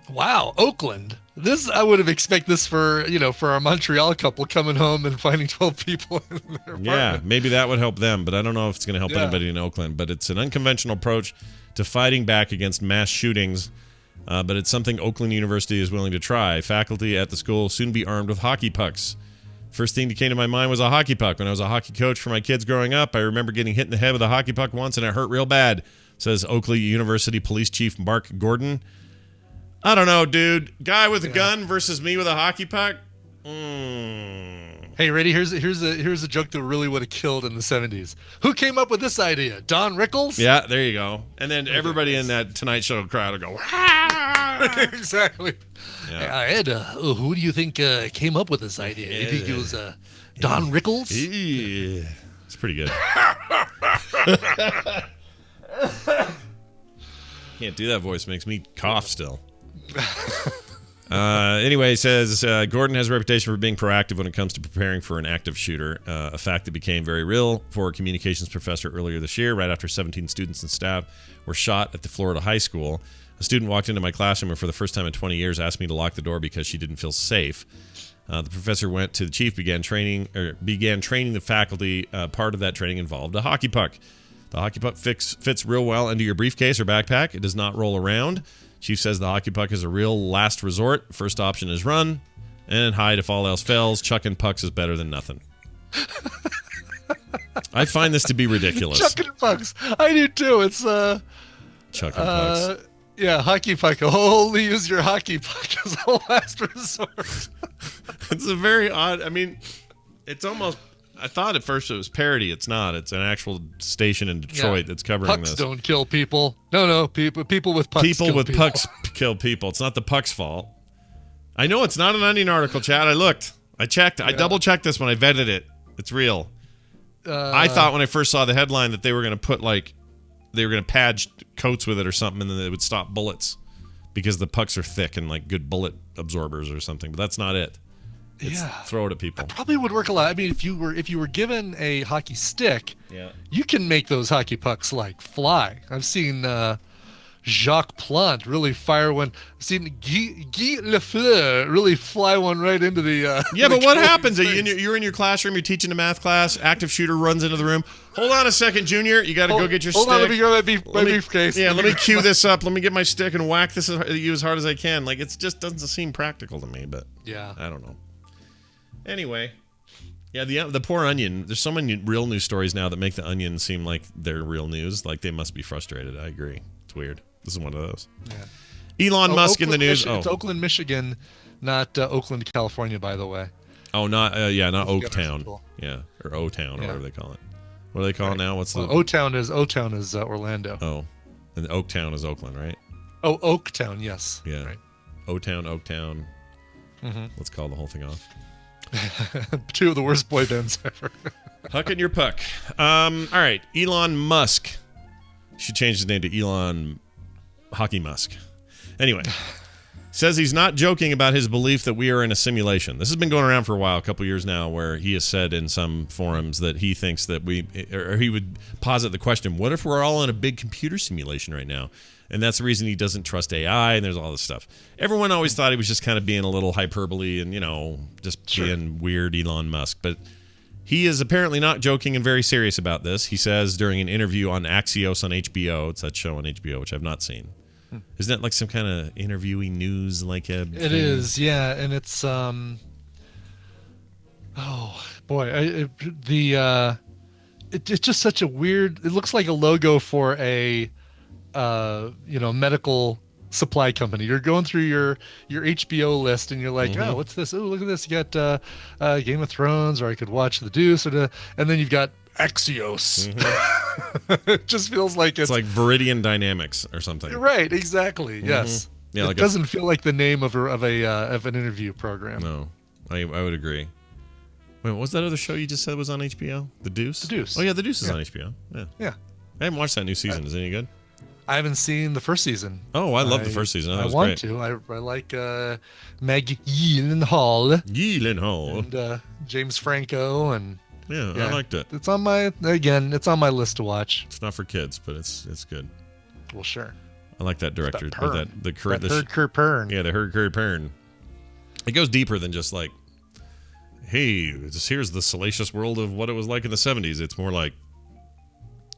Wow, Oakland. I would have expected this for our Montreal couple coming home and finding 12 people in their apartment. Yeah, maybe that would help them, but I don't know if it's going to help anybody in Oakland. But it's an unconventional approach to fighting back against mass shootings, but it's something Oakland University is willing to try. Faculty at the school will soon be armed with hockey pucks. First thing that came to my mind was a hockey puck. When I was a hockey coach for my kids growing up, I remember getting hit in the head with a hockey puck once, and it hurt real bad, says Oakland University Police Chief Mark Gordon. I don't know, dude. Guy with a gun versus me with a hockey puck? Hey, ready? Here's a joke that really would have killed in the 70s. Who came up with this idea? Don Rickles? Yeah, there you go. And then everybody in that Tonight Show crowd will go, ah! Exactly. Yeah. Ed, who do you think came up with this idea? You think it was Don Rickles? Yeah. It's pretty good. Can't do that voice. Makes me cough still. Anyway, it says Gordon has a reputation for being proactive when it comes to preparing for an active shooter, a fact that became very real for a communications professor earlier this year, right after 17 students and staff were shot at the Florida high school. A student walked into my classroom and for the first time in 20 years asked me to lock the door because she didn't feel safe. The professor went to the chief, began training the faculty. Part of that training involved a hockey puck. The hockey puck fits real well into your briefcase or backpack. It does not roll around. Chief says the hockey puck is a real last resort. First option is run and hide if all else fails. Chucking pucks is better than nothing. I find this to be ridiculous. Chucking pucks. I do too. It's chucking pucks. Yeah, hockey puck. Only use your hockey puck as a last resort. It's a very odd. I mean, it's almost. I thought at first it was parody. It's not. It's an actual station in Detroit that's covering pucks this. Pucks don't kill people. No, people with pucks People with pucks kill people. It's not the puck's fault. I know it's not an Onion article, Chad. I looked. I checked. I double-checked this when I vetted it. It's real. I thought when I first saw the headline that they were going to put, they were going to pad coats with it or something, and then they would stop bullets because the pucks are thick and, good bullet absorbers or something. But that's not it. It's throw it at people. That probably would work a lot. I mean, if you were given a hockey stick, you can make those hockey pucks fly. I've seen Jacques Plante really fire one. I've seen Guy Lafleur really fly one right into the. Yeah, but what happens? You're in your classroom. You're teaching a math class. Active shooter runs into the room. Hold on a second, Junior. You got to go get your stick. Hold on, let me grab my briefcase. Yeah, let me cue this up. Let me get my stick and whack this at you as hard as I can. It just doesn't seem practical to me. But I don't know. Anyway, the poor Onion. There's so many real news stories now that make the Onion seem like they're real news. They must be frustrated. I agree. It's weird. This is one of those. Yeah. Elon Musk in the news. It's Oakland, Michigan, not Oakland, California, by the way. Oh, not Oaktown. Yeah, or O-Town, or whatever they call it. What do they call it now? What's the O-Town is Orlando. Oh, and Oaktown is Oakland, right? Oh, Oaktown, yes. Yeah. Right. O-Town, Oaktown. Let's call the whole thing off. 2 of the worst boy bands ever. Hucking your puck. All right, Elon Musk. Should change his name to Elon Hockey Musk. Anyway, says he's not joking about his belief that we are in a simulation. This has been going around for a while, a couple years now, where he has said in some forums that he thinks that he would posit the question, what if we're all in a big computer simulation right now? And that's the reason he doesn't trust AI, and there's all this stuff. Everyone always thought he was just kind of being a little hyperbole and, just being weird Elon Musk. But he is apparently not joking and very serious about this. He says during an interview on Axios on HBO, it's that show on HBO, which I've not seen. Isn't that like some kind of interviewing news? It is, yeah, and it's it's just such a weird. It looks like a logo for a medical supply company. You're going through your HBO list and you're like, oh, what's this? Oh, look at this. You got Game of Thrones, or I could watch The Deuce, and then you've got Axios. It just feels like it's like Viridian Dynamics or something. Right, exactly. Yes. Yeah, it doesn't feel like the name of an interview program. No, I would agree. Wait, what was that other show you just said was on HBO? The Deuce? The Deuce. Oh, yeah, The Deuce is on HBO. Yeah. I haven't watched that new season. Is it any good? I haven't seen the first season. Oh, I love the first season. That was want great. to. I like Maggie Gyllenhaal. And James Franco and yeah, I liked it. It's on my list to watch. It's not for kids, but it's good. Well, sure. I like that director. The Herd Pern. Yeah, the Herd Pern. It goes deeper than just like, hey, here's the salacious world of what it was like in the 70s. It's more like,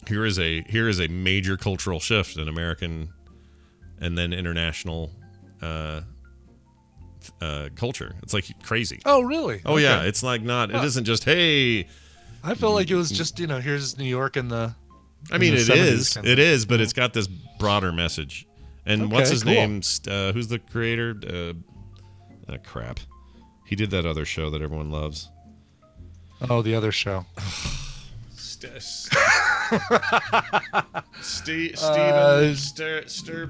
here is a major cultural shift in American and then international culture. It's like crazy. Oh, really? Oh, okay. Yeah. It's like not. It isn't just, hey. I felt like it was just, here's New York in the. I mean, it is, but it's got this broader message. And what's his name? Who's the creator? Crap. He did that other show that everyone loves. Oh, the other show.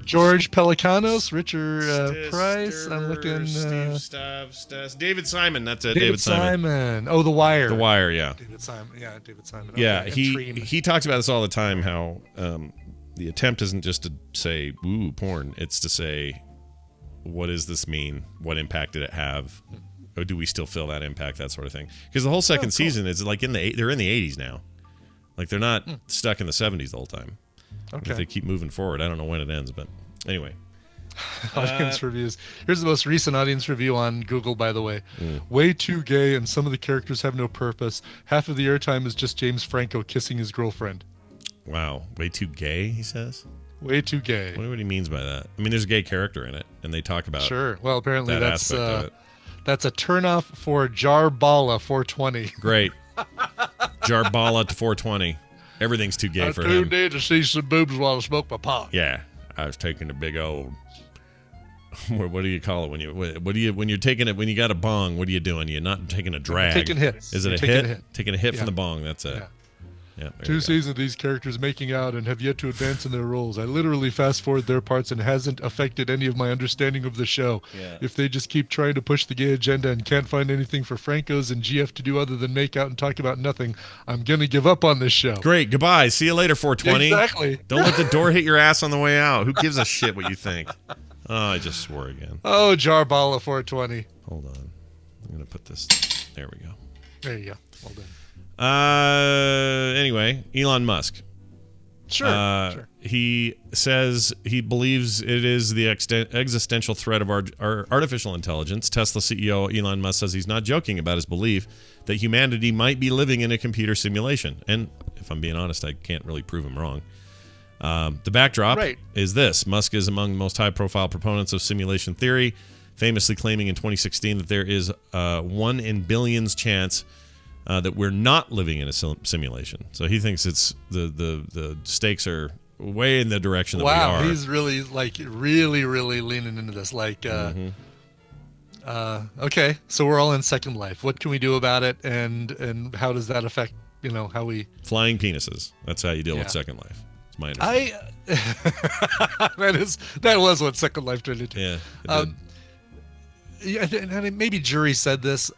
George Pelicanos, Richard Price. I'm looking. David Simon. That's it. David Simon. Oh, The Wire. The Wire. Yeah. David Simon. Yeah, he talks about this all the time. How the attempt isn't just to say "ooh, porn." It's to say, what does this mean? What impact did it have? Or do we still feel that impact? That sort of thing. Because the whole second season is like they're in the 80s now. Like they're not stuck in the 70s the whole time. Okay. If they keep moving forward. I don't know when it ends, but anyway. Audience reviews. Here's the most recent audience review on Google, by the way. Way too gay, and some of the characters have no purpose. Half of the airtime is just James Franco kissing his girlfriend. Wow. Way too gay, he says? Way too gay. I wonder what he means by that. I mean, there's a gay character in it, and they talk about Sure. Well, apparently that's a turnoff for Jarbala 420. Great. Jarbala to 420. Everything's too gay for him. I tuned in to see some boobs while I smoke my pot. Yeah. I was taking a big old... What do you call it when you're taking it, when you got a bong, what are you doing? You're not taking a drag. Taking hits. Is it a hit? Taking a hit from the bong. That's it. Yeah. Yeah, 2 seasons of these characters making out and have yet to advance in their roles. I literally fast forward their parts and hasn't affected any of my understanding of the show. Yeah. If they just keep trying to push the gay agenda and can't find anything for Francos and GF to do other than make out and talk about nothing, I'm gonna give up on this show. Great. Goodbye. See you later, 420. Exactly. Don't let the door hit your ass on the way out. Who gives a shit what you think? Oh, I just swore again. Oh, Jarbala 420. Hold on. I'm gonna put this. There we go. There you go. Well done. Anyway, Elon Musk. Sure. He says he believes it is the existential threat of our artificial intelligence. Tesla CEO Elon Musk says he's not joking about his belief that humanity might be living in a computer simulation. And if I'm being honest, I can't really prove him wrong. The backdrop is this. Musk is among the most high-profile proponents of simulation theory, famously claiming in 2016 that there is 1 in billions chance that we're not living in a simulation. So he thinks it's the stakes are way in the direction that we are. Wow, he's really really leaning into this. Like, okay, so we're all in Second Life. What can we do about it, and how does that affect how we flying penises? That's how you deal with Second Life. It's my understanding. that was what Second Life turned into. Yeah. Yeah, and maybe Jury said this.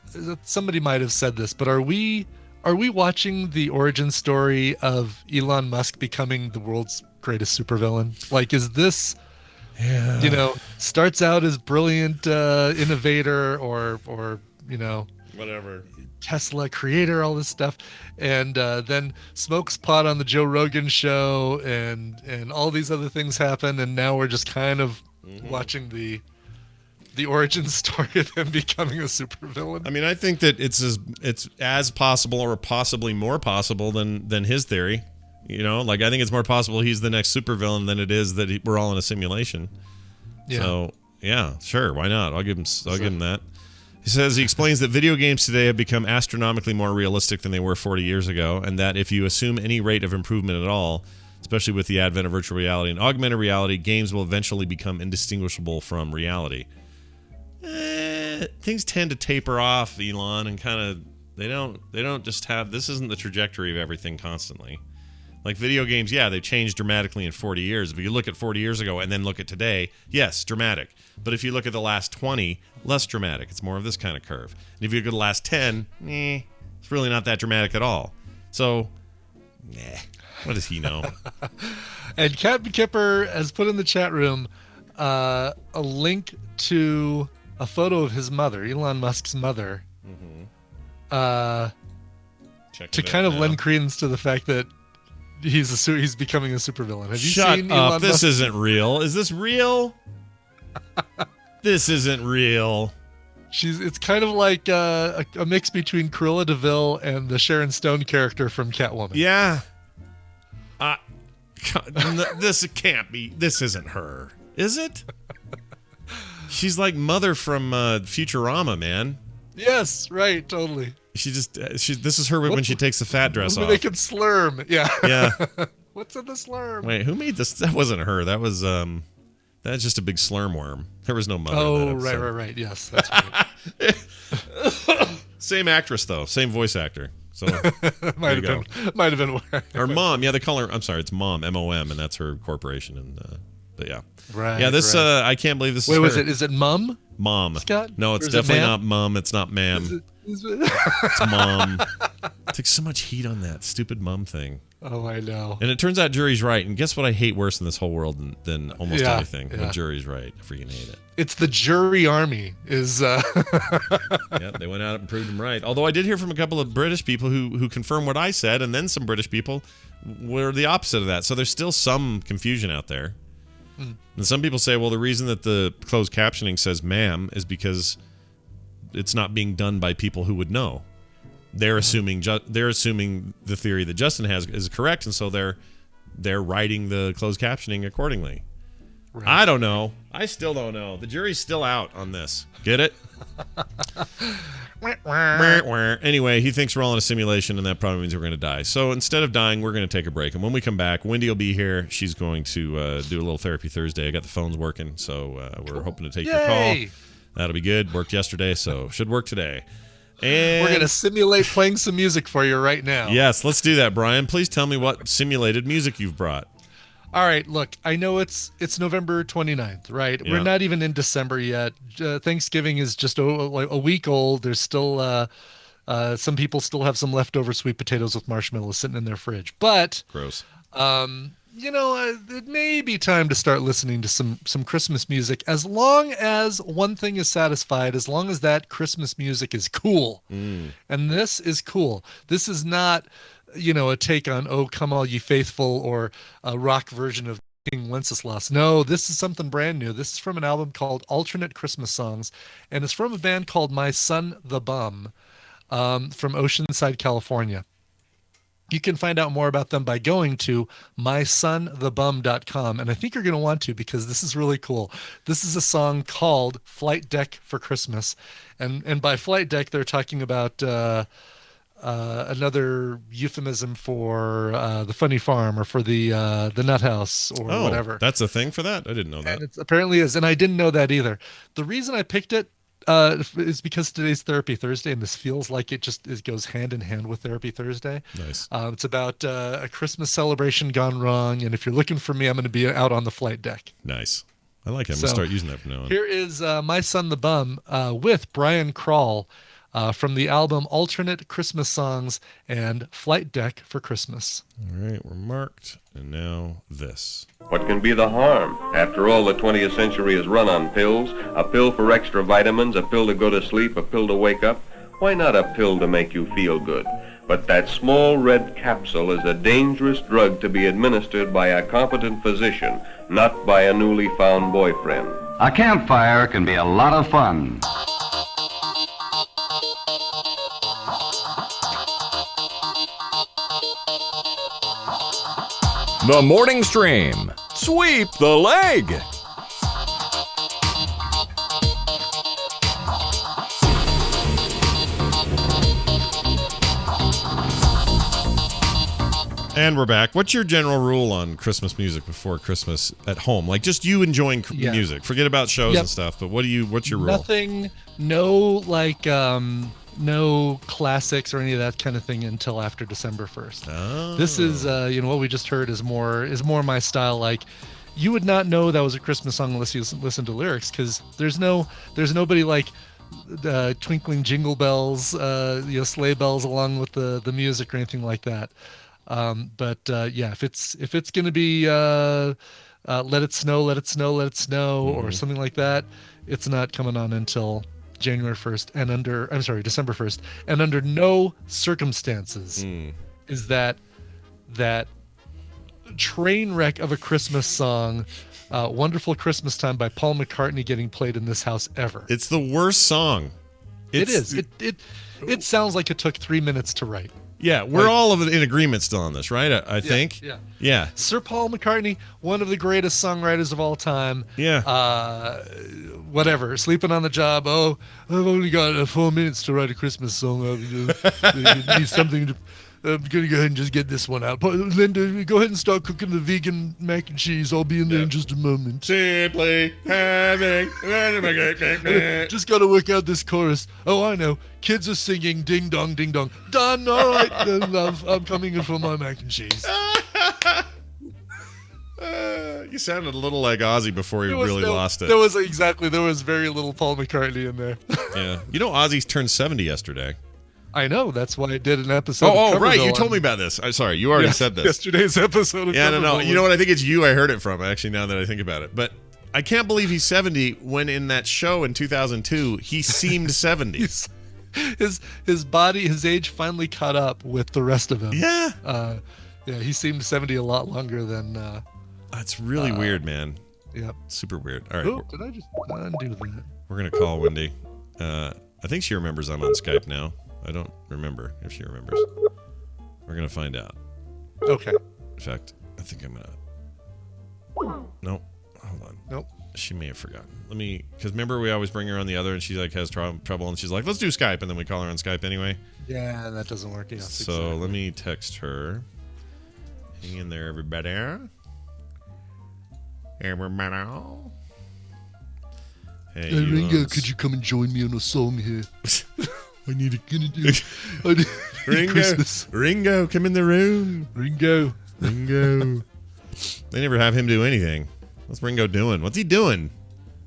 Somebody might have said this, but are we watching the origin story of Elon Musk becoming the world's greatest supervillain? Like, is this, starts out as brilliant innovator or Whatever. Tesla creator, all this stuff, and then smokes pot on the Joe Rogan show, and all these other things happen, and now we're just kind of watching the origin story of him becoming a supervillain. I mean, I think that it's as possible or possibly more possible than his theory. I think it's more possible he's the next supervillain than it is that we're all in a simulation. Yeah. So, yeah, sure, why not? I'll give him that. He explains that video games today have become astronomically more realistic than they were 40 years ago, and that if you assume any rate of improvement at all, especially with the advent of virtual reality and augmented reality, games will eventually become indistinguishable from reality. Things tend to taper off, Elon, and kind of they don't just have, this isn't the trajectory of everything constantly. Like video games, yeah, they've changed dramatically in 40 years. If you look at 40 years ago and then look at today, yes, dramatic. But if you look at the last 20, less dramatic. It's more of this kind of curve. And if you look at the last 10, it's really not that dramatic at all. So, what does he know? And Captain Kipper has put in the chat room a link to a photo of his mother, Elon Musk's mother, to kind of lend credence to the fact that he's becoming a supervillain. Have you seen Elon Musk? This isn't real. Is this real? This isn't real. It's kind of like a mix between Cruella de Vil and the Sharon Stone character from Catwoman. Yeah. This can't be. This isn't her. Is it? She's like Mother from Futurama, man. Yes, right, totally. This is her when she takes the fat dress off. They can slurm. Yeah. Yeah. What's in the slurm? Wait, who made this? That wasn't her. That's just a big slurm worm. There was no mother. Oh, right. Yes, that's right. Same actress though, same voice actor. So might have been. Her mom. Yeah, they call her. I'm sorry, it's Mom, MOM, and that's her corporation. And but yeah. Right. Yeah, this right. I can't believe this. Wait, is was it? Is it Mum? Mom. Scott? No, it's definitely not Mum. It's not Ma'am. It's Mom. Took so much heat on that stupid Mum thing. Oh, I know. And it turns out Jury's right. And guess what? I hate worse in this whole world than almost anything. Yeah. When Jury's right, I freaking hate it. It's the Jury Army. Yeah, they went out and proved him right. Although I did hear from a couple of British people who confirmed what I said, and then some British people were the opposite of that. So there's still some confusion out there. And some people say, well, the reason that the closed captioning says ma'am is because it's not being done by people who would know. They're assuming the theory that Justin has is correct, and so they're writing the closed captioning accordingly. Right. I don't know. I still don't know. The jury's still out on this. Get it? Anyway, he thinks we're all in a simulation, and that probably means we're going to die. So instead of dying, we're going to take a break. And when we come back, Wendy will be here. She's going to do a little Therapy Thursday. I got the phones working, so we're hoping to take your call. That'll be good. Worked yesterday, so should work today. And we're going to simulate playing some music for you right now. Yes, let's do that, Brian. Please tell me what simulated music you've brought. All right, look, I know it's November 29th, right? Yeah. We're not even in December yet. Thanksgiving is just a week old. There's still some people still have some leftover sweet potatoes with marshmallows sitting in their fridge. But gross. It may be time to start listening to some Christmas music, as long as one thing is satisfied, as long as that Christmas music is cool. And this is cool. This is not a take on "Oh Come All Ye Faithful" or a rock version of King Wenceslas. No, this is something brand new. This is from an album called Alternate Christmas Songs, and it's from a band called My Son the Bum, from Oceanside, California. You can find out more about them by going to mysonthebum.com, and I think you're going to want to, because this is really cool. This is a song called Flight Deck for Christmas, and by flight deck they're talking about another euphemism for the funny farm, or for the nut house, or whatever. That's a thing for that? I didn't know that. And it apparently is, and I didn't know that either. The reason I picked it is because today's Therapy Thursday, and this feels like it goes hand in hand with Therapy Thursday. Nice. It's about a Christmas celebration gone wrong, and if you're looking for me, I'm going to be out on the flight deck. Nice. I like it. I'm So, going to start using that from now on. Here is My Son the Bum with Brian Krall from the album Alternate Christmas Songs and Flight Deck for Christmas. All right, we're marked. And now this. What can be the harm? After all, the 20th century is run on pills. A pill for extra vitamins, a pill to go to sleep, a pill to wake up. Why not a pill to make you feel good? But that small red capsule is a dangerous drug to be administered by a competent physician, not by a newly found boyfriend. A campfire can be a lot of fun. The Morning Stream. Sweep the leg. And we're back. What's your general rule on Christmas music before Christmas at home? Like just you enjoying music. Forget about shows and stuff, but what's your rule? Nothing, no classics or any of that kind of thing until after December 1st. Oh. This is what we just heard is more my style. Like you would not know that was a Christmas song unless you listen to lyrics, because there's nobody like twinkling jingle bells, sleigh bells along with the music or anything like that. If it's gonna be Let It Snow, Let It Snow, Let It Snow, or something like that, it's not coming on until December 1st, and under no circumstances is that train wreck of a Christmas song, Wonderful Christmas Time by Paul McCartney, getting played in this house ever. It's the worst song. It is. It sounds like it took 3 minutes to write. Yeah, we're all in agreement still on this, right? I think. Yeah. Sir Paul McCartney, one of the greatest songwriters of all time. Yeah. Whatever. Sleeping on the job. Oh, I've only got 4 minutes to write a Christmas song. I need something to. I'm gonna go ahead and just get this one out. Linda, go ahead and start cooking the vegan mac and cheese. I'll be in there in just a moment. Simply having. Just gotta work out this chorus. Oh, I know. Kids are singing ding dong, ding dong. Done. All right, then, love. I'm coming in for my mac and cheese. You sounded a little like Ozzy before he really lost it. There was very little Paul McCartney in there. Yeah. You know, Ozzy turned 70 yesterday. I know. That's why I did an episode. Oh, right. You told me about this. I'm sorry. You already said this. Yesterday's episode of no. You know what? I think it's you I heard it from, actually, now that I think about it. But I can't believe he's 70 when in that show in 2002, he seemed 70. His body, his age finally caught up with the rest of him. Yeah. He seemed 70 a lot longer than... That's really weird, man. Yep. Super weird. All right. Oh, did I just undo that? We're going to call Wendy. I think she remembers I'm on Skype now. I don't remember if she remembers. We're going to find out. Okay. In fact, I think I'm going to... Nope. Hold on. Nope. She may have forgotten. Because remember we always bring her on the other and she like has trouble and she's like, let's do Skype. And then we call her on Skype anyway. Yeah, that doesn't work. Yes, so exactly. Let me text her. Hang in there, everybody. Hey, Ringo, could you come and join me on a song here? I need Christmas. Ringo, come in the room. Ringo. They never have him do anything. What's Ringo doing? What's he doing?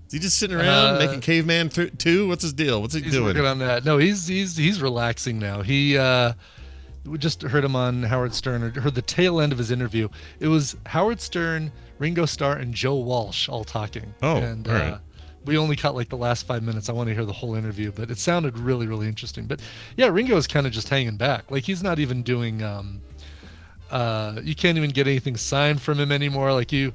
Is he just sitting around making Caveman 2? What's his deal? What's he doing? He's working on that. No, he's relaxing now. We just heard him on Howard Stern, or heard the tail end of his interview. It was Howard Stern, Ringo Starr, and Joe Walsh all talking. Oh, and all right. We only caught like the last 5 minutes. I want to hear the whole interview, but it sounded really, really interesting. But yeah, Ringo is kind of just hanging back. Like he's not even doing. You can't even get anything signed from him anymore. Like you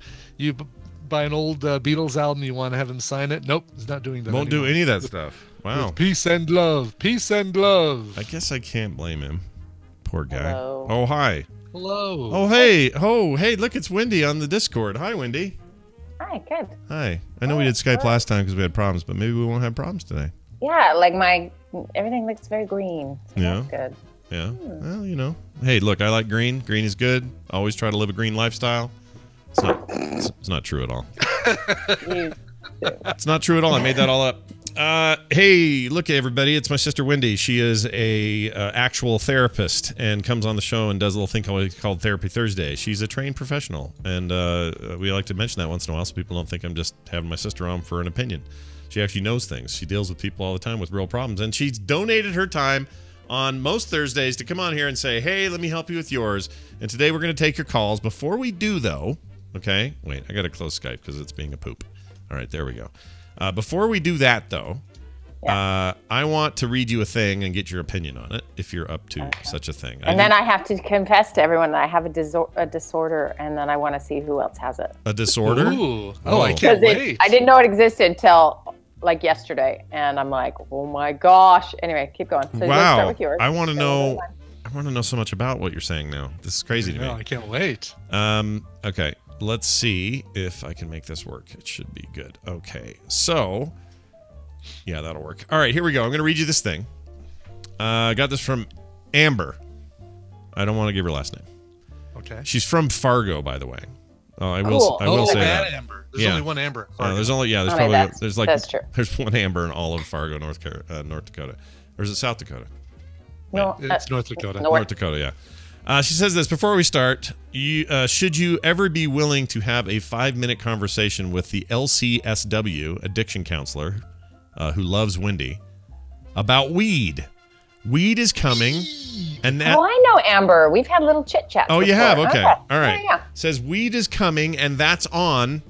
buy an old Beatles album, you want to have him sign it. Nope, he's not doing that. Won't anymore. do any of that stuff. Wow. With peace and love. Peace and love. I guess I can't blame him. Poor guy. Hello. Oh, hi. Hello. Oh, hey. Oh, hey, look, it's Wendy on the Discord. Hi, Wendy. Hi, good. Hi. I know we did Skype last time because we had problems, but maybe we won't have problems today. Yeah, like everything looks very green. So Yeah. That's good. Yeah. Well, you know. Hey, look, I like green. Green is good. Always try to live a green lifestyle. It's not true at all. You It's not true at all. I made that all up. Hey, look, everybody! It's my sister Wendy. She is a actual therapist and comes on the show and does a little thing called Therapy Thursday. She's a trained professional, and we like to mention that once in a while so people don't think I'm just having my sister on for an opinion. She actually knows things. She deals with people all the time with real problems, and she's donated her time on most Thursdays to come on here and say, "Hey, let me help you with yours." And today we're going to take your calls. Before we do, though, okay? Wait, I got to close Skype because it's being a poop. All right, there we go. Before we do that, though, I want to read you a thing and get your opinion on it, if you're up to such a thing. And then I have to confess to everyone that I have a disorder, and then I want to see who else has it. A disorder? Ooh. Oh, I can't wait. I didn't know it existed till like yesterday, and I'm like, oh my gosh. Anyway, keep going. So let's start with yours. I want to know. I want to know so much about what you're saying now. This is crazy to me. I can't wait. Okay. Let's see if I can make this work. It should be good. Okay. So, yeah, that'll work. All right, here we go. I'm going to read you this thing. I got this from Amber. I don't want to give her last name. Okay. She's from Fargo, by the way. I will say that. Amber. There's only one Amber. There's there's one Amber in all of Fargo, North Dakota. Or is it South Dakota? No, it's North Dakota. North Dakota, yeah. She says this, before we start, should you ever be willing to have a 5-minute conversation with the LCSW, addiction counselor, who loves Wendy, about weed? Weed is coming. And that. Oh, I know Amber. We've had little chit-chats Oh, you before. have? Okay. All right. Yeah. Says weed is coming, and that's on,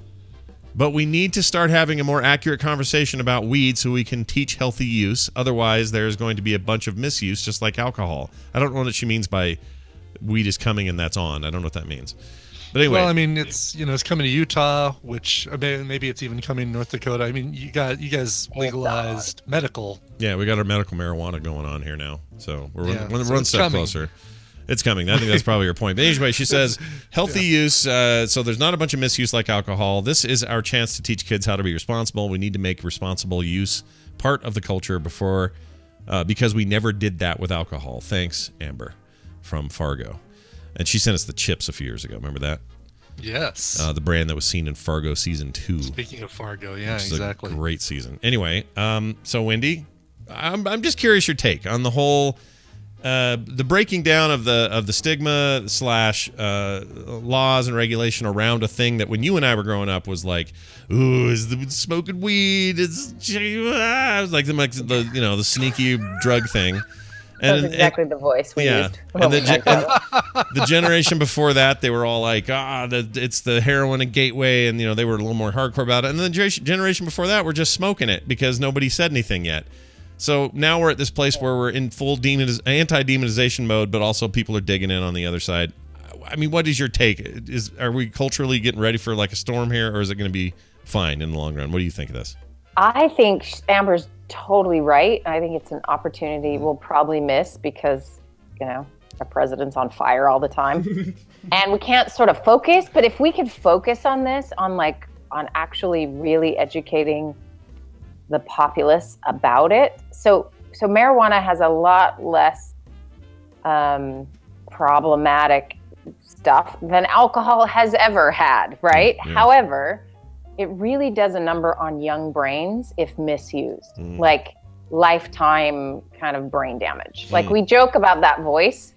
but we need to start having a more accurate conversation about weed so we can teach healthy use. Otherwise, there's going to be a bunch of misuse, just like alcohol. I don't know what she means by weed is coming and that's on. I don't know what that means. But anyway. Well, I mean, it's coming to Utah, which maybe it's even coming to North Dakota. I mean, you guys legalized medical. Yeah, we got our medical marijuana going on here now. So we're one step coming. closer. It's coming. I think that's probably your point. But anyway, she says healthy use. So there's not a bunch of misuse like alcohol. This is our chance to teach kids how to be responsible. We need to make responsible use part of the culture because we never did that with alcohol. Thanks, Amber from Fargo. And she sent us the chips a few years ago. Remember that? Yes. The brand that was seen in Fargo season 2. Speaking of Fargo, yeah, which is exactly. a great season. Anyway, so Wendy, I'm just curious your take on the whole the breaking down of the stigma / laws and regulation around a thing that when you and I were growing up was like, ooh, is the smoking weed? It was like the sneaky drug thing. That's exactly the voice we used. And the generation before that, they were all like, it's the heroin and gateway, and they were a little more hardcore about it. And then the generation before that were just smoking it because nobody said anything yet. So now we're at this place where we're in full anti-demonization mode, but also people are digging in on the other side. I mean, what is your take? Are we culturally getting ready for like a storm here, or is it going to be fine in the long run? What do you think of this? I think Amber's totally right. I think it's an opportunity we'll probably miss because, our president's on fire all the time. And we can't sort of focus, but if we could focus on this, on actually really educating the populace about it. So marijuana has a lot less problematic stuff than alcohol has ever had, right? Yeah. However, it really does a number on young brains if misused, like lifetime kind of brain damage. Like we joke about that voice,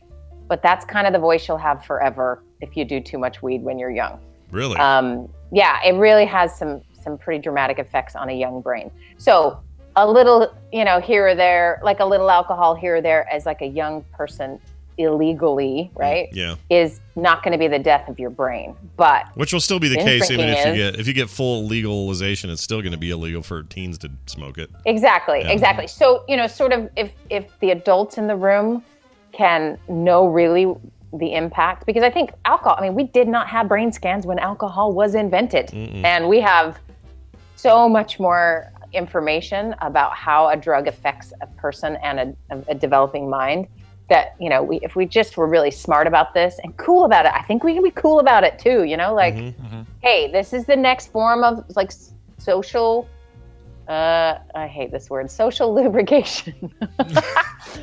but that's kind of the voice you'll have forever if you do too much weed when you're young. Really? Yeah, it really has some pretty dramatic effects on a young brain. So a little, here or there, like a little alcohol here or there as like a young person illegally, right? Yeah. Is not going to be the death of your brain, but which will still be the case even if you get full legalization, it's still going to be illegal for teens to smoke it. Exactly. So, sort of if the adults in the room can know really the impact, because I think alcohol, we did not have brain scans when alcohol was invented. And we have so much more information about how a drug affects a person and a developing mind that, if we just were really smart about this and cool about it, I think we can be cool about it too, hey, this is the next form of like social, I hate this word, social lubrication.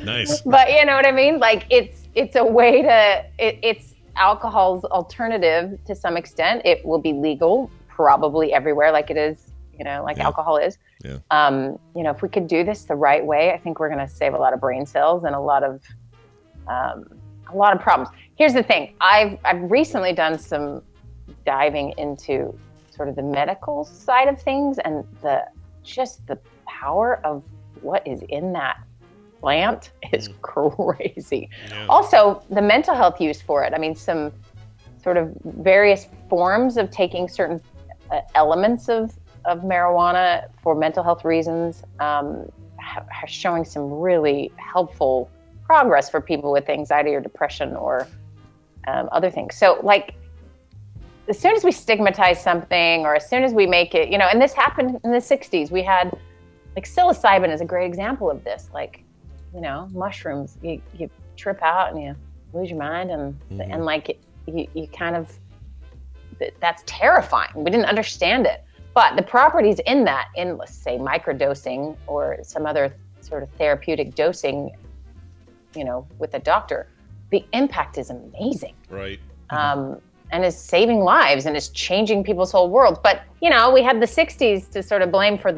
Nice. But you know what I mean? Like it's a way to, it's alcohol's alternative to some extent. It will be legal probably everywhere like it is like alcohol is. Yeah. If we could do this the right way, I think we're going to save a lot of brain cells and a lot of problems. Here's the thing. I've recently done some diving into sort of the medical side of things and the power of what is in that plant is crazy. Yeah. Also, the mental health use for it. I mean, some sort of various forms of taking certain elements of marijuana for mental health reasons are showing some really helpful progress for people with anxiety or depression or other things. So, like, as soon as we stigmatize something or as soon as we make it, and this happened in the 60s, we had, like, psilocybin is a great example of this. Like, mushrooms, you trip out and you lose your mind and like you kind of, that's terrifying. We didn't understand it. But the properties in that, let's say microdosing or some other sort of therapeutic dosing, with a doctor, the impact is amazing. Right. And is saving lives and is changing people's whole worlds. But, we had the 60s to sort of blame for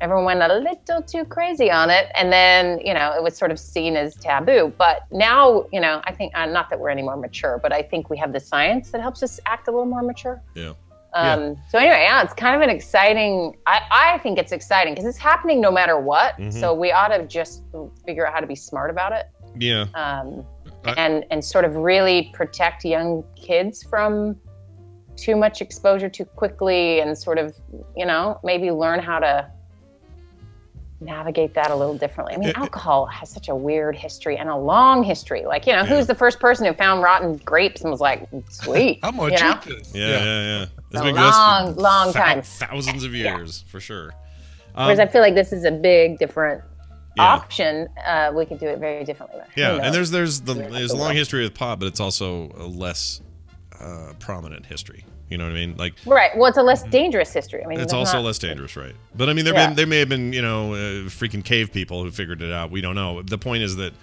everyone went a little too crazy on it. And then, it was sort of seen as taboo. But now, I think, not that we're any more mature, but I think we have the science that helps us act a little more mature. Yeah. So anyway, it's kind of an exciting, I think it's exciting because it's happening no matter what. So we ought to just figure out how to be smart about it. Yeah. And sort of really protect young kids from too much exposure too quickly and sort of, maybe learn how to navigate that a little differently. I mean, alcohol has such a weird history and a long history. Like, who's the first person who found rotten grapes and was like, sweet. I'm going to drink this. Yeah. It's a long time. Thousands of years, for sure. Whereas I feel like this is a big, different option. We could do it very differently. And there's a long history with pot, but it's also a less prominent history. You know what I mean? Like, right. Well, it's a less dangerous history. I mean, it's also less dangerous, right? But I mean, there may have been freaking cave people who figured it out. We don't know. The point is that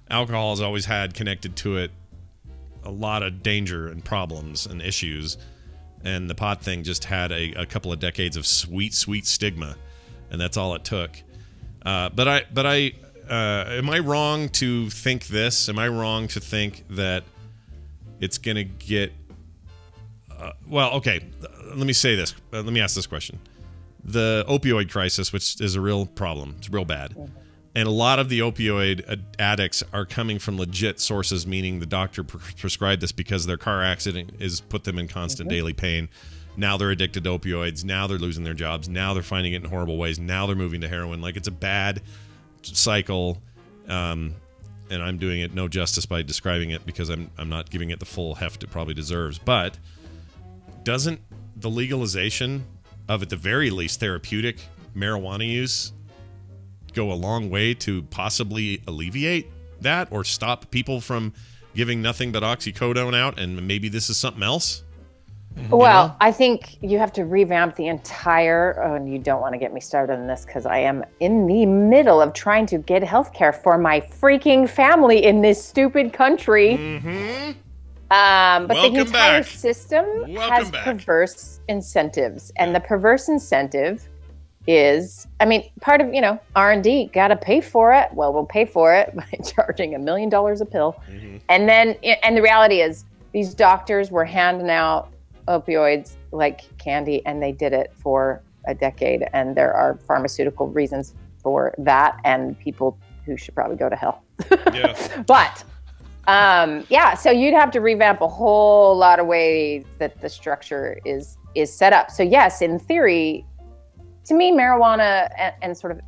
alcohol has always had connected to it a lot of danger and problems and issues, and the pot thing just had a couple of decades of sweet stigma, and that's all it took. But I am I wrong to think this? Am I wrong to think that it's gonna get? Well, okay. Let me say this. Let me ask this question. The opioid crisis, which is a real problem, it's real bad. And a lot of the opioid addicts are coming from legit sources, meaning the doctor prescribed this because their car accident has put them in constant daily pain. Now they're addicted to opioids. Now they're losing their jobs. Now they're finding it in horrible ways. Now they're moving to heroin. Like, it's a bad cycle. And I'm doing it no justice by describing it because I'm not giving it the full heft it probably deserves. But doesn't the legalization of, at the very least, therapeutic marijuana use go a long way to possibly alleviate that or stop people from giving nothing but oxycodone out, and maybe this is something else? Well, I think you have to revamp the entire, and you don't want to get me started on this because I am in the middle of trying to get healthcare for my freaking family in this stupid country. But the entire system has perverse incentives. And the perverse incentive is, I mean, part of, R&D, got to pay for it. Well, we'll pay for it by charging $1 million a pill. And then, and the reality is these doctors were handing out opioids like candy, and they did it for a decade. And there are pharmaceutical reasons for that, and people who should probably go to hell. But so you'd have to revamp a whole lot of ways that the structure is set up. So yes, in theory, to me, marijuana and sort of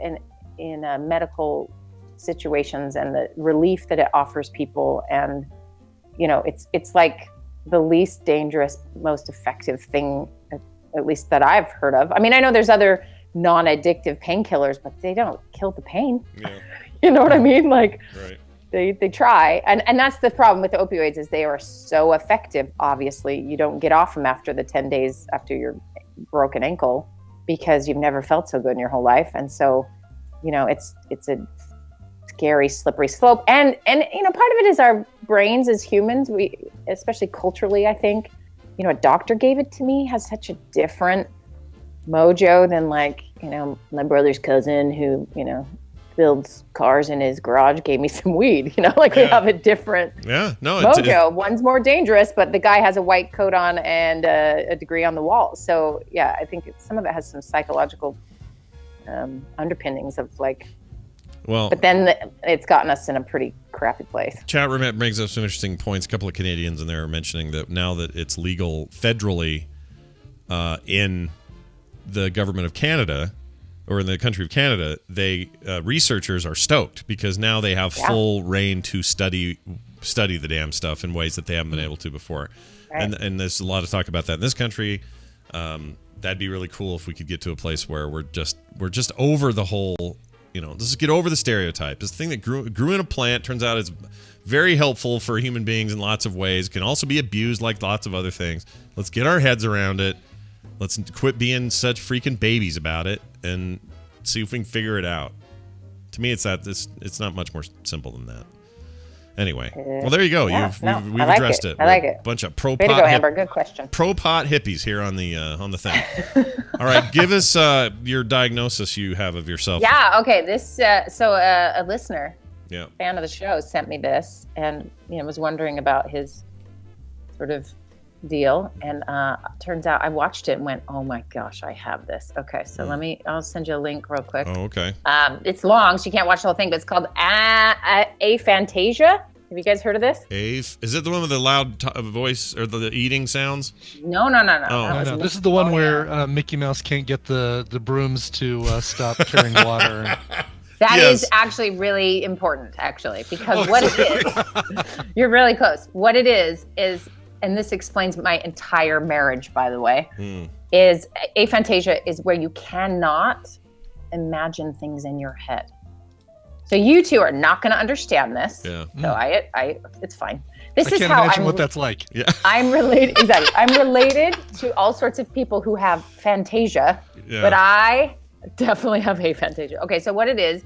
in medical situations and the relief that it offers people, and it's like the least dangerous, most effective thing, at least that I've heard of. I mean, I know there's other non-addictive painkillers, but they don't kill the pain. You know what I mean? Like, right. They try. And that's the problem with the opioids, is they are so effective. Obviously, you don't get off them after the 10 days after your broken ankle because you've never felt so good in your whole life. And so, it's a scary, slippery slope. And part of it is our brains as humans. We, especially culturally, I think, a doctor gave it to me has such a different mojo than like, my brother's cousin who, builds cars in his garage gave me some weed, like we have a different mojo. One's more dangerous, but the guy has a white coat on and a degree on the wall. So yeah, I think some of it has some psychological underpinnings of like, but then it's gotten us in a pretty crappy place. Chat room brings up some interesting points. A couple of Canadians in there are mentioning that now that it's legal federally in the government of Canada, or in the country of Canada, researchers are stoked because now they have full reign to study the damn stuff in ways that they haven't been able to before. Right. And there's a lot of talk about that in this country. That'd be really cool if we could get to a place where we're just over the whole, let's get over the stereotype. This thing that grew in a plant turns out is very helpful for human beings in lots of ways. Can also be abused like lots of other things. Let's get our heads around it. Let's quit being such freaking babies about it and see if we can figure it out. To me, it's not much more simple than that. Anyway, well, there you go. We've addressed it. I like it. Bunch of pro pot. Way to go, Amber. Good question. Pro pot hippies here on the thing. All right, give us your diagnosis you have of yourself. Yeah. Okay. This a listener, fan of the show, sent me this and was wondering about his sort of deal, and turns out I watched it and went, oh my gosh, I have this. Okay, so I'll send you a link real quick. Oh, okay. It's long, so you can't watch the whole thing, but it's called aphantasia. Have you guys heard of this? Is it the one with the loud voice or the eating sounds? No. Oh, no. This is the one where Mickey Mouse can't get the brooms to stop carrying water. That is actually really important, actually, because what it is, you're really close. What it is, and this explains my entire marriage, by the way, is aphantasia is where you cannot imagine things in your head. So you two are not going to understand this. Yeah. So it's fine. I can't imagine what that's like. Yeah. I'm related. Exactly. I'm related to all sorts of people who have phantasia, but I definitely have aphantasia. Okay. So what it is,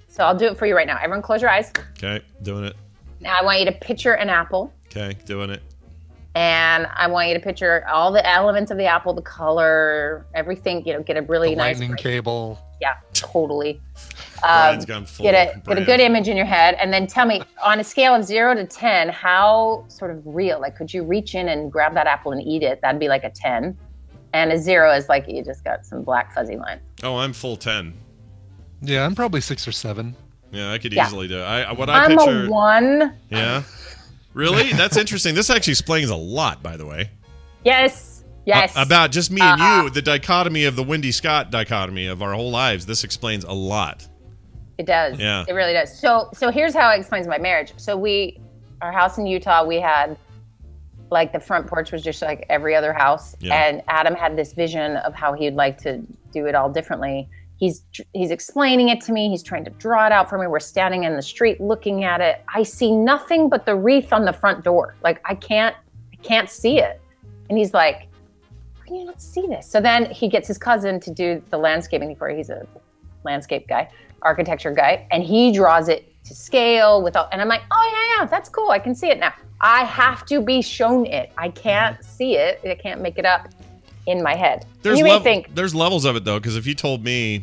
so I'll do it for you right now. Everyone close your eyes. Okay. Doing it. Now I want you to picture an apple. Okay, doing it. And I want you to picture all the elements of the apple, the color, everything. Get a really nice lightning cable. Yeah, totally. Brian's gone full. Get a good image in your head, and then tell me on a scale of 0 to 10, how sort of real. Like, could you reach in and grab that apple and eat it? That'd be like a 10, and a 0 is like you just got some black fuzzy lines. Oh, I'm full 10. Yeah, I'm probably 6 or 7. Yeah, I could easily do. I'm a 1. Yeah. Really? That's interesting. This actually explains a lot, by the way. Yes. About just me and you, the dichotomy of the Wendy Scott dichotomy of our whole lives. This explains a lot. It does. Yeah. It really does. So here's how it explains my marriage. So our house in Utah, we had like the front porch was just like every other house. Yeah. And Adam had this vision of how he'd like to do it all differently. He's explaining it to me. He's trying to draw it out for me. We're standing in the street looking at it. I see nothing but the wreath on the front door. Like I can't see it. And he's like, how can you not see this? So then he gets his cousin to do the landscaping before. He's a landscape guy, architecture guy, and he draws it to scale and I'm like, oh yeah, that's cool. I can see it now. I have to be shown it. I can't see it. I can't make it up in my head. There's levels of it though, because if you told me,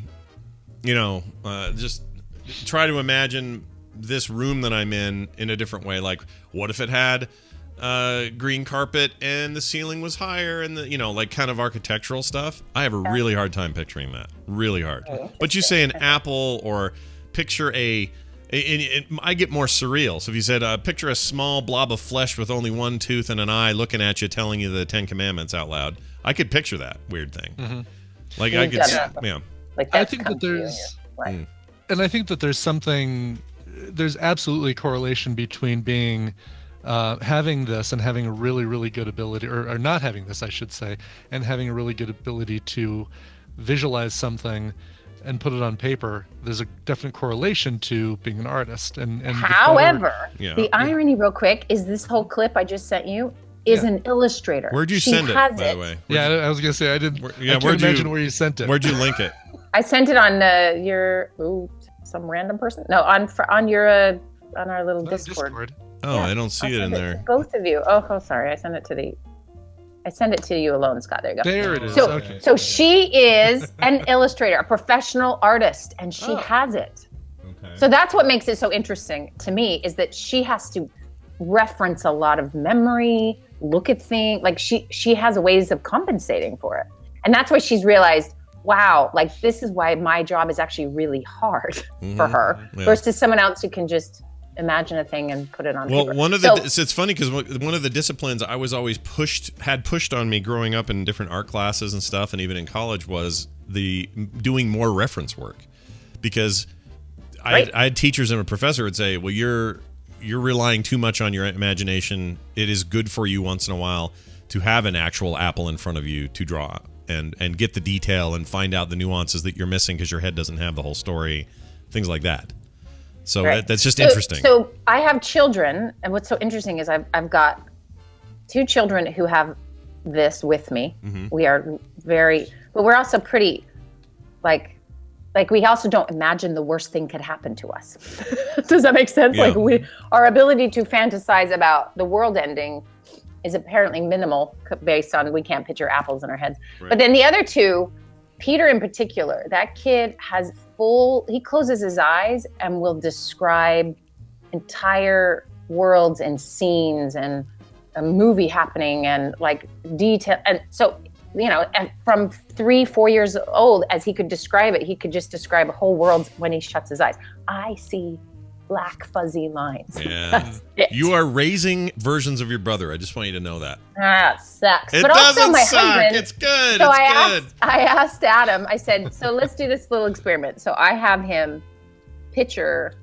just try to imagine this room that I'm in a different way. Like, what if it had green carpet and the ceiling was higher and like kind of architectural stuff? I have a really hard time picturing that. Really hard. But you say an apple or picture I get more surreal. So if you said, picture a small blob of flesh with only one tooth and an eye looking at you, telling you the 10 Commandments out loud, I could picture that weird thing. Mm-hmm. Like I could, Like I think that and I think that there's absolutely correlation between being, having this and having a really, really good ability, or not having this, I should say, and having a really good ability to visualize something and put it on paper. There's a definite correlation to being an artist. And however, the irony real quick is this whole clip I just sent you is an illustrator. Where'd you send it, by the way? I was going to say, I can't imagine where you sent it. Where'd you link it? I sent it on some random person? No, on our little Discord. Discord. Oh, I don't see it in there. Both of you. Oh, sorry. I sent it to the I send it to you alone, Scott. There you go. There it is. So, Okay. so she is an illustrator, a professional artist, and she has it. Okay. So that's what makes it so interesting to me, is that she has to reference a lot of memory, look at things, like she has ways of compensating for it. And that's why she's realized, wow, like this is why my job is actually really hard for her versus someone else who can just imagine a thing and put it on paper. One of the it's funny because one of the disciplines I was always pushed on me growing up in different art classes and stuff, and even in college, was the doing more reference work, because I had teachers and a professor would say, well, you're relying too much on your imagination. It is good for you once in a while to have an actual apple in front of you to draw and get the detail and find out the nuances that you're missing because your head doesn't have the whole story, things like that. So that's just interesting. So I have children, and what's so interesting is I've got 2 children who have this with me. Mm-hmm. We are but we're also pretty, like we also don't imagine the worst thing could happen to us. Does that make sense? Yeah. Like our ability to fantasize about the world ending is apparently minimal based on we can't picture apples in our heads. Right. But then the other 2, Peter in particular, that kid has he closes his eyes and will describe entire worlds and scenes and a movie happening and like detail. And so, and from 3-4 years old, as he could describe it, he could just describe a whole world when he shuts his eyes. I see black fuzzy lines. Yeah. You are raising versions of your brother. I just want you to know that. That sucks. It but doesn't also my suck. husband. It's good. So It's good. I asked Adam, I said, so let's do this little experiment. So I have him picture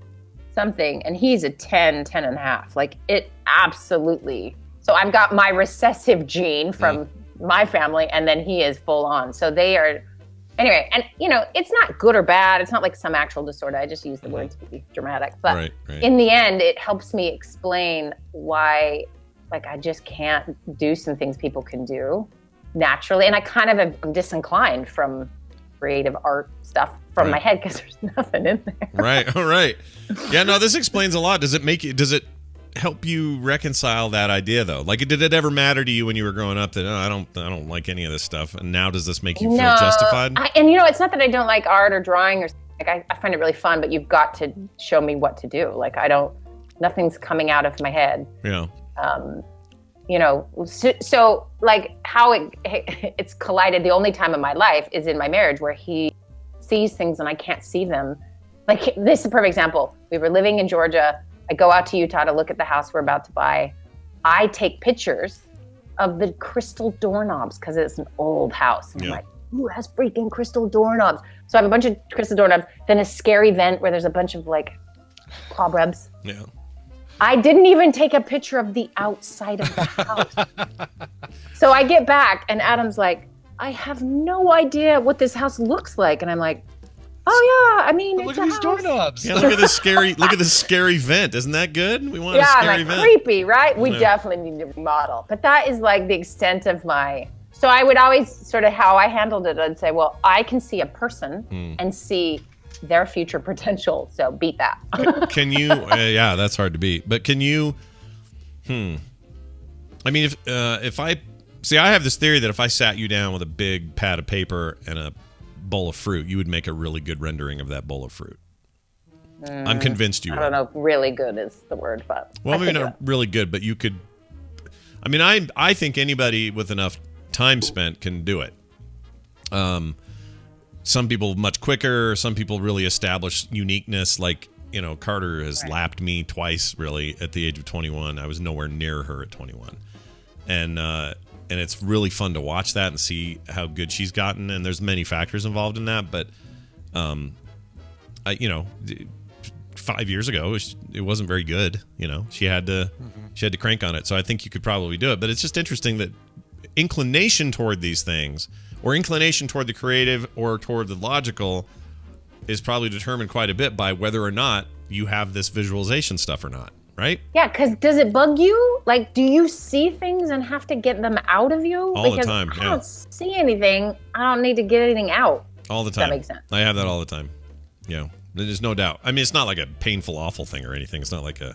something, and he's a 10 and a half. Like it absolutely. So I've got my recessive gene from my family, and then he is full on. So they are. Anyway, and it's not good or bad. It's not like some actual disorder. I just use the word to be dramatic. But in the end, it helps me explain why, like, I just can't do some things people can do naturally. And I kind of am disinclined from creative art stuff from my head because there's nothing in there. Right. All right. Yeah, no, this explains a lot. Does it help you reconcile that idea though? Like, did it ever matter to you when you were growing up that I don't like any of this stuff, and now does this make you feel justified? It's not that I don't like art or drawing or like I find it really fun, but you've got to show me what to do. Like nothing's coming out of my head. Yeah. So like how it's collided. The only time in my life is in my marriage where he sees things and I can't see them. Like this is a perfect example. We were living in Georgia. I go out to Utah to look at the house we're about to buy. I take pictures of the crystal doorknobs because it's an old house. And I'm like, who has freaking crystal doorknobs? So I have a bunch of crystal doorknobs, then a scary vent where there's a bunch of like cobwebs. Yeah. I didn't even take a picture of the outside of the house. So I get back and Adam's like, I have no idea what this house looks like. And I'm like, oh yeah, I mean, look at these doorknobs. Yeah, look at this scary vent. Isn't that good? We want a scary vent. Creepy, right? We definitely need to remodel. But that is like the extent of so I would always sort of how I handled it. I'd say, well, I can see a person and see their future potential. So beat that. Can you? Yeah, that's hard to beat. But can you? I mean, if I have this theory that if I sat you down with a big pad of paper and a bowl of fruit, you would make a really good rendering of that bowl of fruit. I'm convinced you would. I don't know if really good is the word, but well, maybe not really good, but you could. I mean, I think anybody with enough time spent can do it. Some people much quicker. Some people really establish uniqueness. Like Carter has lapped me twice, really, at the age of 21. I was nowhere near her at 21, and it's really fun to watch that and see how good she's gotten. And there's many factors involved in that. But, 5 years ago, it wasn't very good. She had to crank on it. So I think you could probably do it. But it's just interesting that inclination toward these things, or inclination toward the creative or toward the logical, is probably determined quite a bit by whether or not you have this visualization stuff or not. Right? Yeah, because does it bug you? Like, do you see things and have to get them out of you? All the time, I don't see anything. I don't need to get anything out. All the time. That makes sense. I have that all the time. Yeah, there's no doubt. I mean, it's not like a painful, awful thing or anything. It's not like a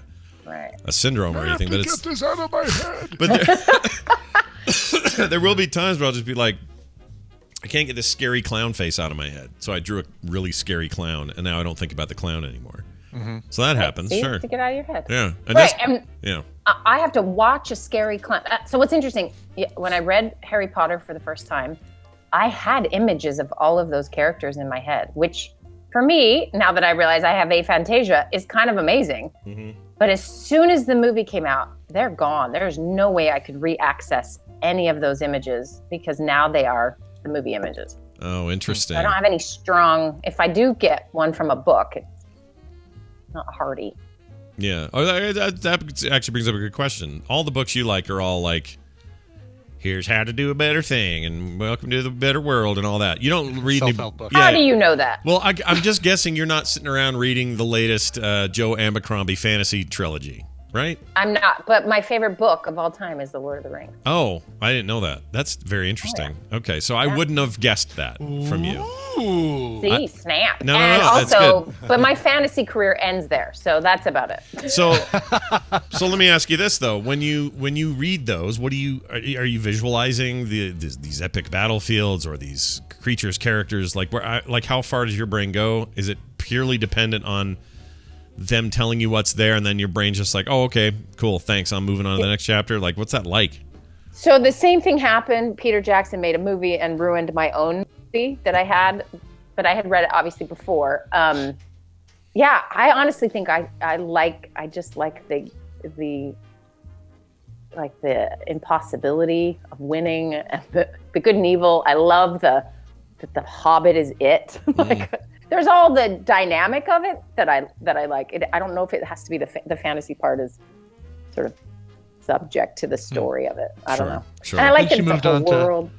syndrome or anything. But get this out of my head. But there will be times where I'll just be like, I can't get this scary clown face out of my head. So I drew a really scary clown, and now I don't think about the clown anymore. So that happens, See? sure. To get out of your head. Yeah. And Right, that's, and yeah. I have to watch a scary clown. So what's interesting, when I read Harry Potter for the first time, I had images of all of those characters in my head, which for me, now that I realize I have aphantasia, is kind of amazing. But as soon as the movie came out, they're gone. There's no way I could re-access any of those images because now they are the movie images. Oh, interesting. I don't have any strong, if I do get one from a book, it's not hearty. Yeah. Oh, that actually brings up a good question. All the books you like are all like, here's how to do a better thing and welcome to the better world and all that. You don't read Self-help books. How do you know that? Well, I'm just guessing you're not sitting around reading the latest Joe Abercrombie fantasy trilogy, right? I'm not, but my favorite book of all time is The Lord of the Rings. Oh, I didn't know that. That's very interesting. Okay, so I wouldn't have guessed that from you. Ooh. See, snap. No, and that's also, good. but my fantasy career ends there, so that's about it. So let me ask you this though: when you read those, what are you visualizing these epic battlefields or these creatures, characters? Like how far does your brain go? Is it purely dependent on them telling you what's there, and then your brain's just like, oh, okay, cool, thanks, I'm moving on to the next chapter? Like, what's that like? So the same thing happened. Peter Jackson made a movie and ruined my own movie that I had, but I had read it obviously before. Yeah, I honestly think I just like the impossibility of winning and the good and evil. I love that the Hobbit is it. Like, there's all the dynamic of it that I like. I don't know if it has to be the fantasy part is sort of subject to the story of it. I don't know. Sure. And I like that Then she it's a moved whole on to- world.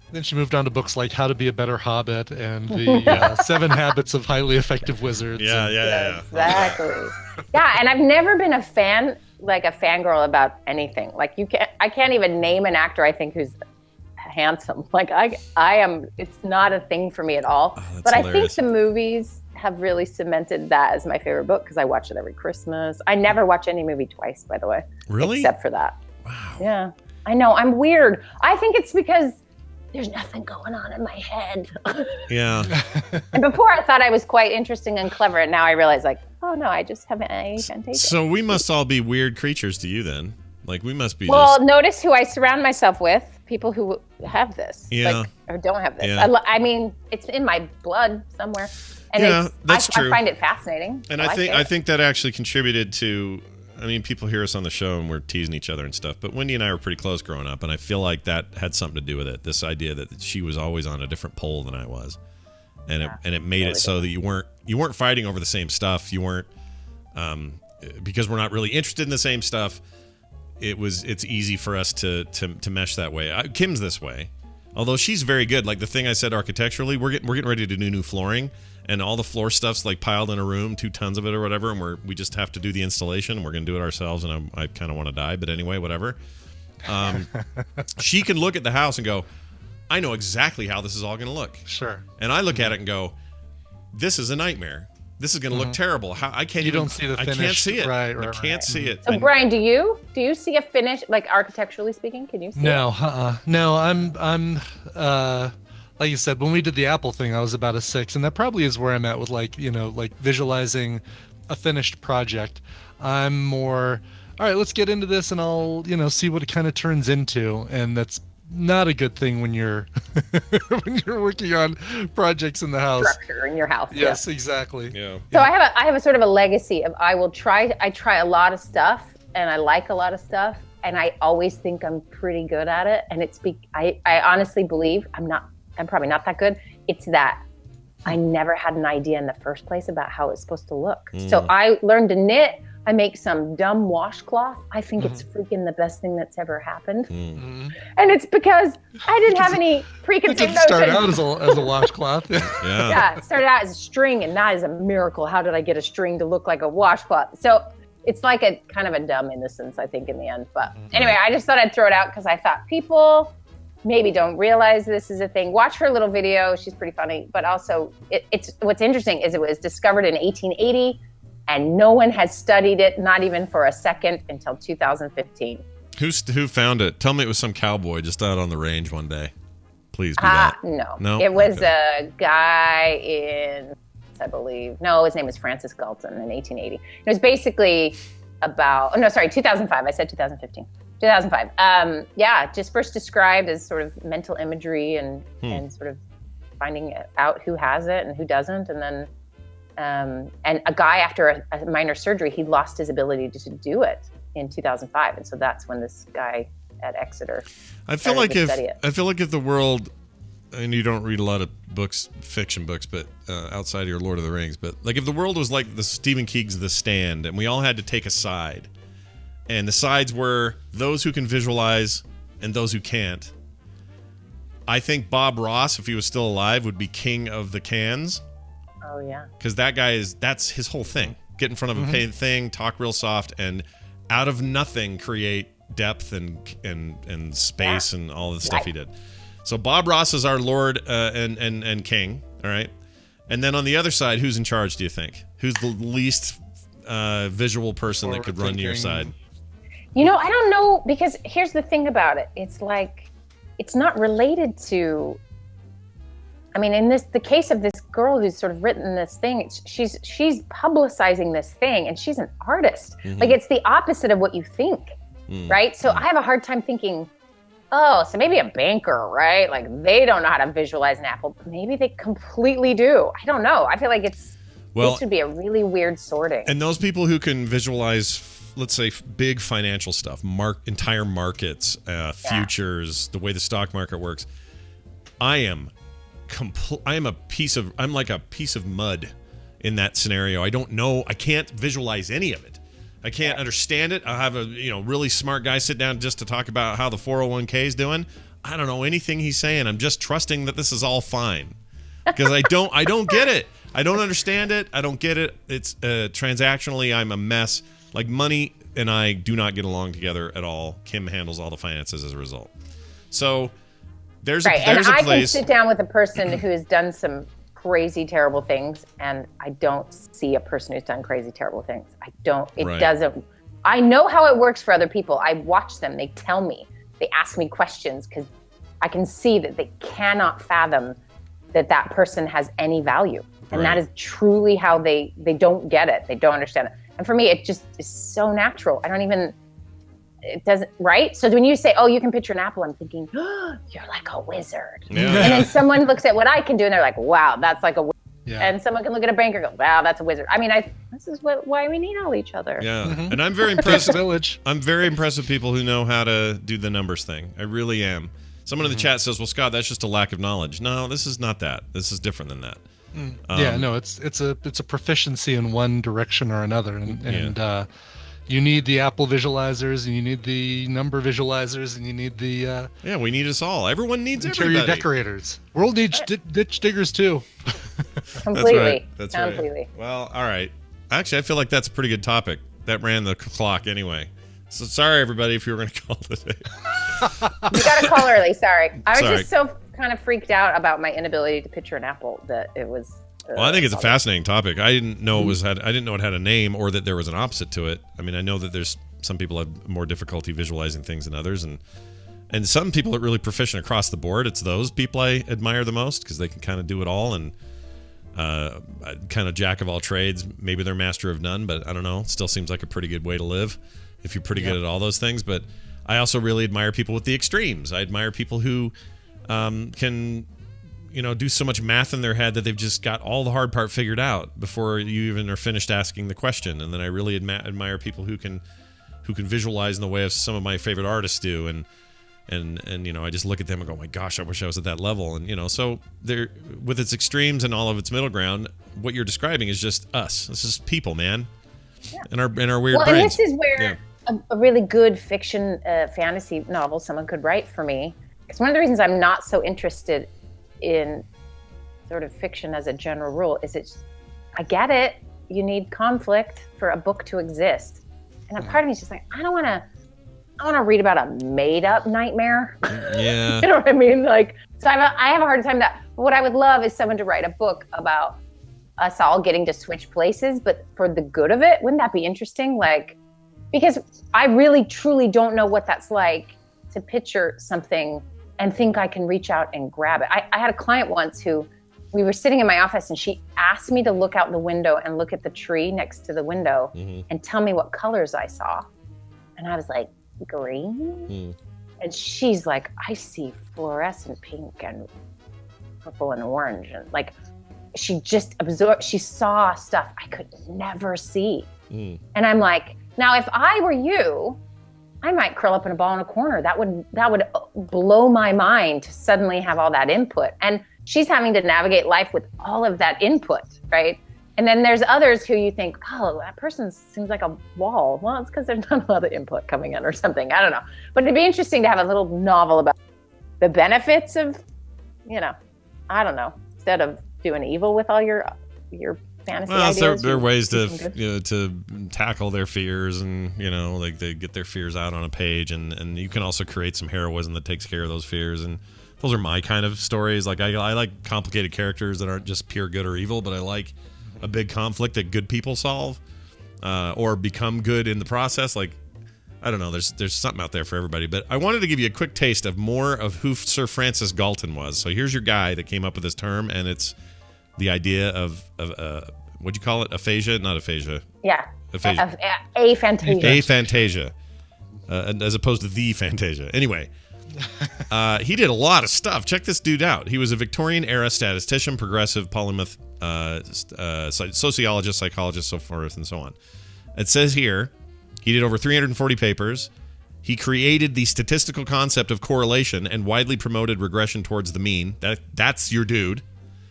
Then she moved on to books like How to Be a Better Hobbit and the 7 Habits of Highly Effective Wizards. Yeah. Exactly. Yeah, and I've never been a fangirl about anything. Like I can't even name an actor I think who's handsome. Like I am, it's not a thing for me at all. But hilarious. I think the movies have really cemented that as my favorite book because I watch it every Christmas. I never watch any movie twice, by the way. Really? Except for that. Wow. Yeah. I know, I'm weird. I think it's because there's nothing going on in my head. Yeah. And before I thought I was quite interesting and clever, and now I realize, like, oh no, I just have an aphantasia. So we must all be weird creatures to you then. Like we must be Well, just... notice who I surround myself with. People who have this, Yeah. or don't have this. Yeah. I mean, it's in my blood somewhere, and Yeah, that's I true. find it fascinating. And like I it. think that actually contributed to, I mean, people hear us on the show and we're teasing each other and stuff, but Wendy and I were pretty close growing up, and I feel like that had something to do with it. This idea that she was always on a different pole than I was. And it made it so that you weren't fighting over the same stuff. You weren't because we're not really interested in the same stuff. It's easy for us to mesh that way. Kim's this way. Although she's very good. Like the thing I said architecturally, we're getting ready to do new flooring, and all the floor stuff's like piled in a room, 2 tons of it or whatever, and we just have to do the installation, and we're going to do it ourselves, and I kind of want to die, but anyway, whatever. She can look at the house and go, I know exactly how this is all going to look. Sure. And I look at it and go, this is a nightmare. This is going to look terrible. I can't. You even, don't see the I can't finish. see it. Right, I can't see it. So Brian, do you see a finish, like architecturally speaking? Can you see? No, it? no. I'm like you said, when we did the Apple thing, I was about a 6, and that probably is where I'm at with like visualizing a finished project. I'm more, all right, let's get into this, and I'll see what it kind of turns into, and that's not a good thing when you're when you're working on projects in the house. Structure in your house. Yes, exactly. Yeah. So I have a sort of a legacy of I try a lot of stuff, and I like a lot of stuff, and I always think I'm pretty good at it, and I honestly believe I'm probably not that good. It's that I never had an idea in the first place about how it's supposed to look. So I learned to knit. I make some dumb washcloth. I think it's freaking the best thing that's ever happened. And it's because I didn't have any It preconceived didn't start notions. out as a washcloth. Yeah. Yeah, it started out as a string, and that is a miracle. How did I get a string to look like a washcloth? So it's like a kind of a dumb innocence, I think, in the end. But anyway, I just thought I'd throw it out because I thought people maybe don't realize this is a thing. Watch her little video. She's pretty funny. But also, it's what's interesting is it was discovered in 1880, and no one has studied it, not even for a second, until 2015. Who found it? Tell me it was some cowboy just out on the range one day. Please be that. No. It was a guy in, I believe. No, his name was Francis Galton in 1880. It was basically about, 2005. I said 2015. 2005. Just first described as sort of mental imagery and sort of finding out who has it and who doesn't. And then, and a guy after a minor surgery, he lost his ability to do it in 2005. And so that's when this guy at Exeter. I feel like if the world, and you don't read a lot of books, fiction books, but outside of your Lord of the Rings, but like if the world was like the Stephen King's The Stand, and we all had to take a side, and the sides were those who can visualize and those who can't. I think Bob Ross, if he was still alive, would be king of the cans. Oh yeah. Because that guy that's his whole thing. Get in front of a thing, talk real soft, and out of nothing create depth and space and all the stuff he did. So Bob Ross is our Lord and King, all right? And then on the other side, who's in charge, do you think? Who's the least visual person that could run to your side? I don't know, because here's the thing about it. It's like, it's not related to, I mean, in the case of this girl who's sort of written this thing, she's publicizing this thing, and she's an artist. Like, it's the opposite of what you think, right? So I have a hard time thinking, oh, so maybe a banker, right? Like, they don't know how to visualize an apple. Maybe they completely do. I don't know. I feel like this should be a really weird sorting. And those people who can visualize, let's say, big financial stuff, entire markets, futures, the way the stock market works, I'm like a piece of mud in that scenario. I don't know. I can't visualize any of it. I can't understand it. I'll have a really smart guy sit down just to talk about how the 401k is doing. I don't know anything he's saying. I'm just trusting that this is all fine because I don't get it. I don't understand it. I don't get it. It's transactionally, I'm a mess. Like, money and I do not get along together at all. Kim handles all the finances as a result. So there's a place. And I can sit down with a person who has done some crazy, terrible things, and I don't see a person who's done crazy, terrible things. Doesn't. I know how it works for other people. I watch them. They tell me. They ask me questions because I can see that they cannot fathom that person has any value. And that is truly how they don't get it. They don't understand it. And for me, it just is so natural. It doesn't, right? So when you say, oh, you can picture an apple, I'm thinking, oh, you're like a wizard. Yeah. And then someone looks at what I can do and they're like, wow, that's like a wizard. Yeah. And someone can look at a banker and go, wow, that's a wizard. I mean, this is why we need all each other. Yeah. And I'm very impressed. I'm very impressed with people who know how to do the numbers thing. I really am. Someone in the chat says, well, Scott, that's just a lack of knowledge. No, this is not that. This is different than that. It's a proficiency in one direction or another, and you need the Apple visualizers, and you need the number visualizers, and you need the we need us all. Everyone needs interior decorators. World needs ditch diggers too. Completely. That's completely. Right. Well, all right. Actually, I feel like that's a pretty good topic. That ran the clock anyway. So sorry, everybody, if you were going to call today. You got to call early. Sorry. I was just so kind of freaked out about my inability to picture an apple that it was. Well, I think it's a fascinating topic. I didn't know I didn't know it had a name or that there was an opposite to it. I mean, I know that there's some people have more difficulty visualizing things than others, and some people are really proficient across the board. It's those people I admire the most because they can kind of do it all and kind of jack of all trades. Maybe they're master of none, but I don't know. It still seems like a pretty good way to live if you're pretty good at all those things. But I also really admire people with the extremes. I admire people who can do so much math in their head that they've just got all the hard part figured out before you even are finished asking the question. And then I really admire people who can visualize in the way of some of my favorite artists do. And I just look at them and go, oh my gosh, I wish I was at that level. And so there, with its extremes and all of its middle ground, what you're describing is just us. This is people, man, and our weird brains. And this is where a really good fiction fantasy novel someone could write for me. Because one of the reasons I'm not so interested in sort of fiction as a general rule is I get it. You need conflict for a book to exist. And a part of me is just like, I don't want to read about a made up nightmare. Yeah. You know what I mean? Like, so I have a hard time that what I would love is someone to write a book about us all getting to switch places, but for the good of it. Wouldn't that be interesting? Like, because I really truly don't know what that's like to picture something and think I can reach out and grab it. I had a client once who, we were sitting in my office and she asked me to look out the window and look at the tree next to the window and tell me what colors I saw. And I was like, green? And she's like, I see fluorescent pink and purple and orange. And like, she just absorbed, she saw stuff I could never see. And I'm like, now if I were you, I might curl up in a ball in a corner. That would blow my mind to suddenly have all that input. And she's having to navigate life with all of that input, right? And then there's others who you think, oh, that person seems like a wall. Well, it's because there's not a lot of input coming in or something. I don't know. But it'd be interesting to have a little novel about the benefits of, I don't know, instead of doing evil with all your fantasy ideas. Well, there are ways to tackle their fears, and like they get their fears out on a page, and you can also create some heroism that takes care of those fears. And those are my kind of stories. Like I like complicated characters that aren't just pure good or evil, but I like a big conflict that good people solve, or become good in the process. Like, I don't know, there's something out there for everybody. But I wanted to give you a quick taste of more of who Sir Francis Galton was. So here's your guy that came up with this term, and it's the idea of what'd you call it? Aphasia? Not aphasia. Yeah. Aphasia. Aphantasia. Aphantasia. As opposed to the Fantasia. Anyway, he did a lot of stuff. Check this dude out. He was a Victorian-era statistician, progressive, polymath, sociologist, psychologist, so forth and so on. It says here, he did over 340 papers. He created the statistical concept of correlation and widely promoted regression towards the mean. That's your dude.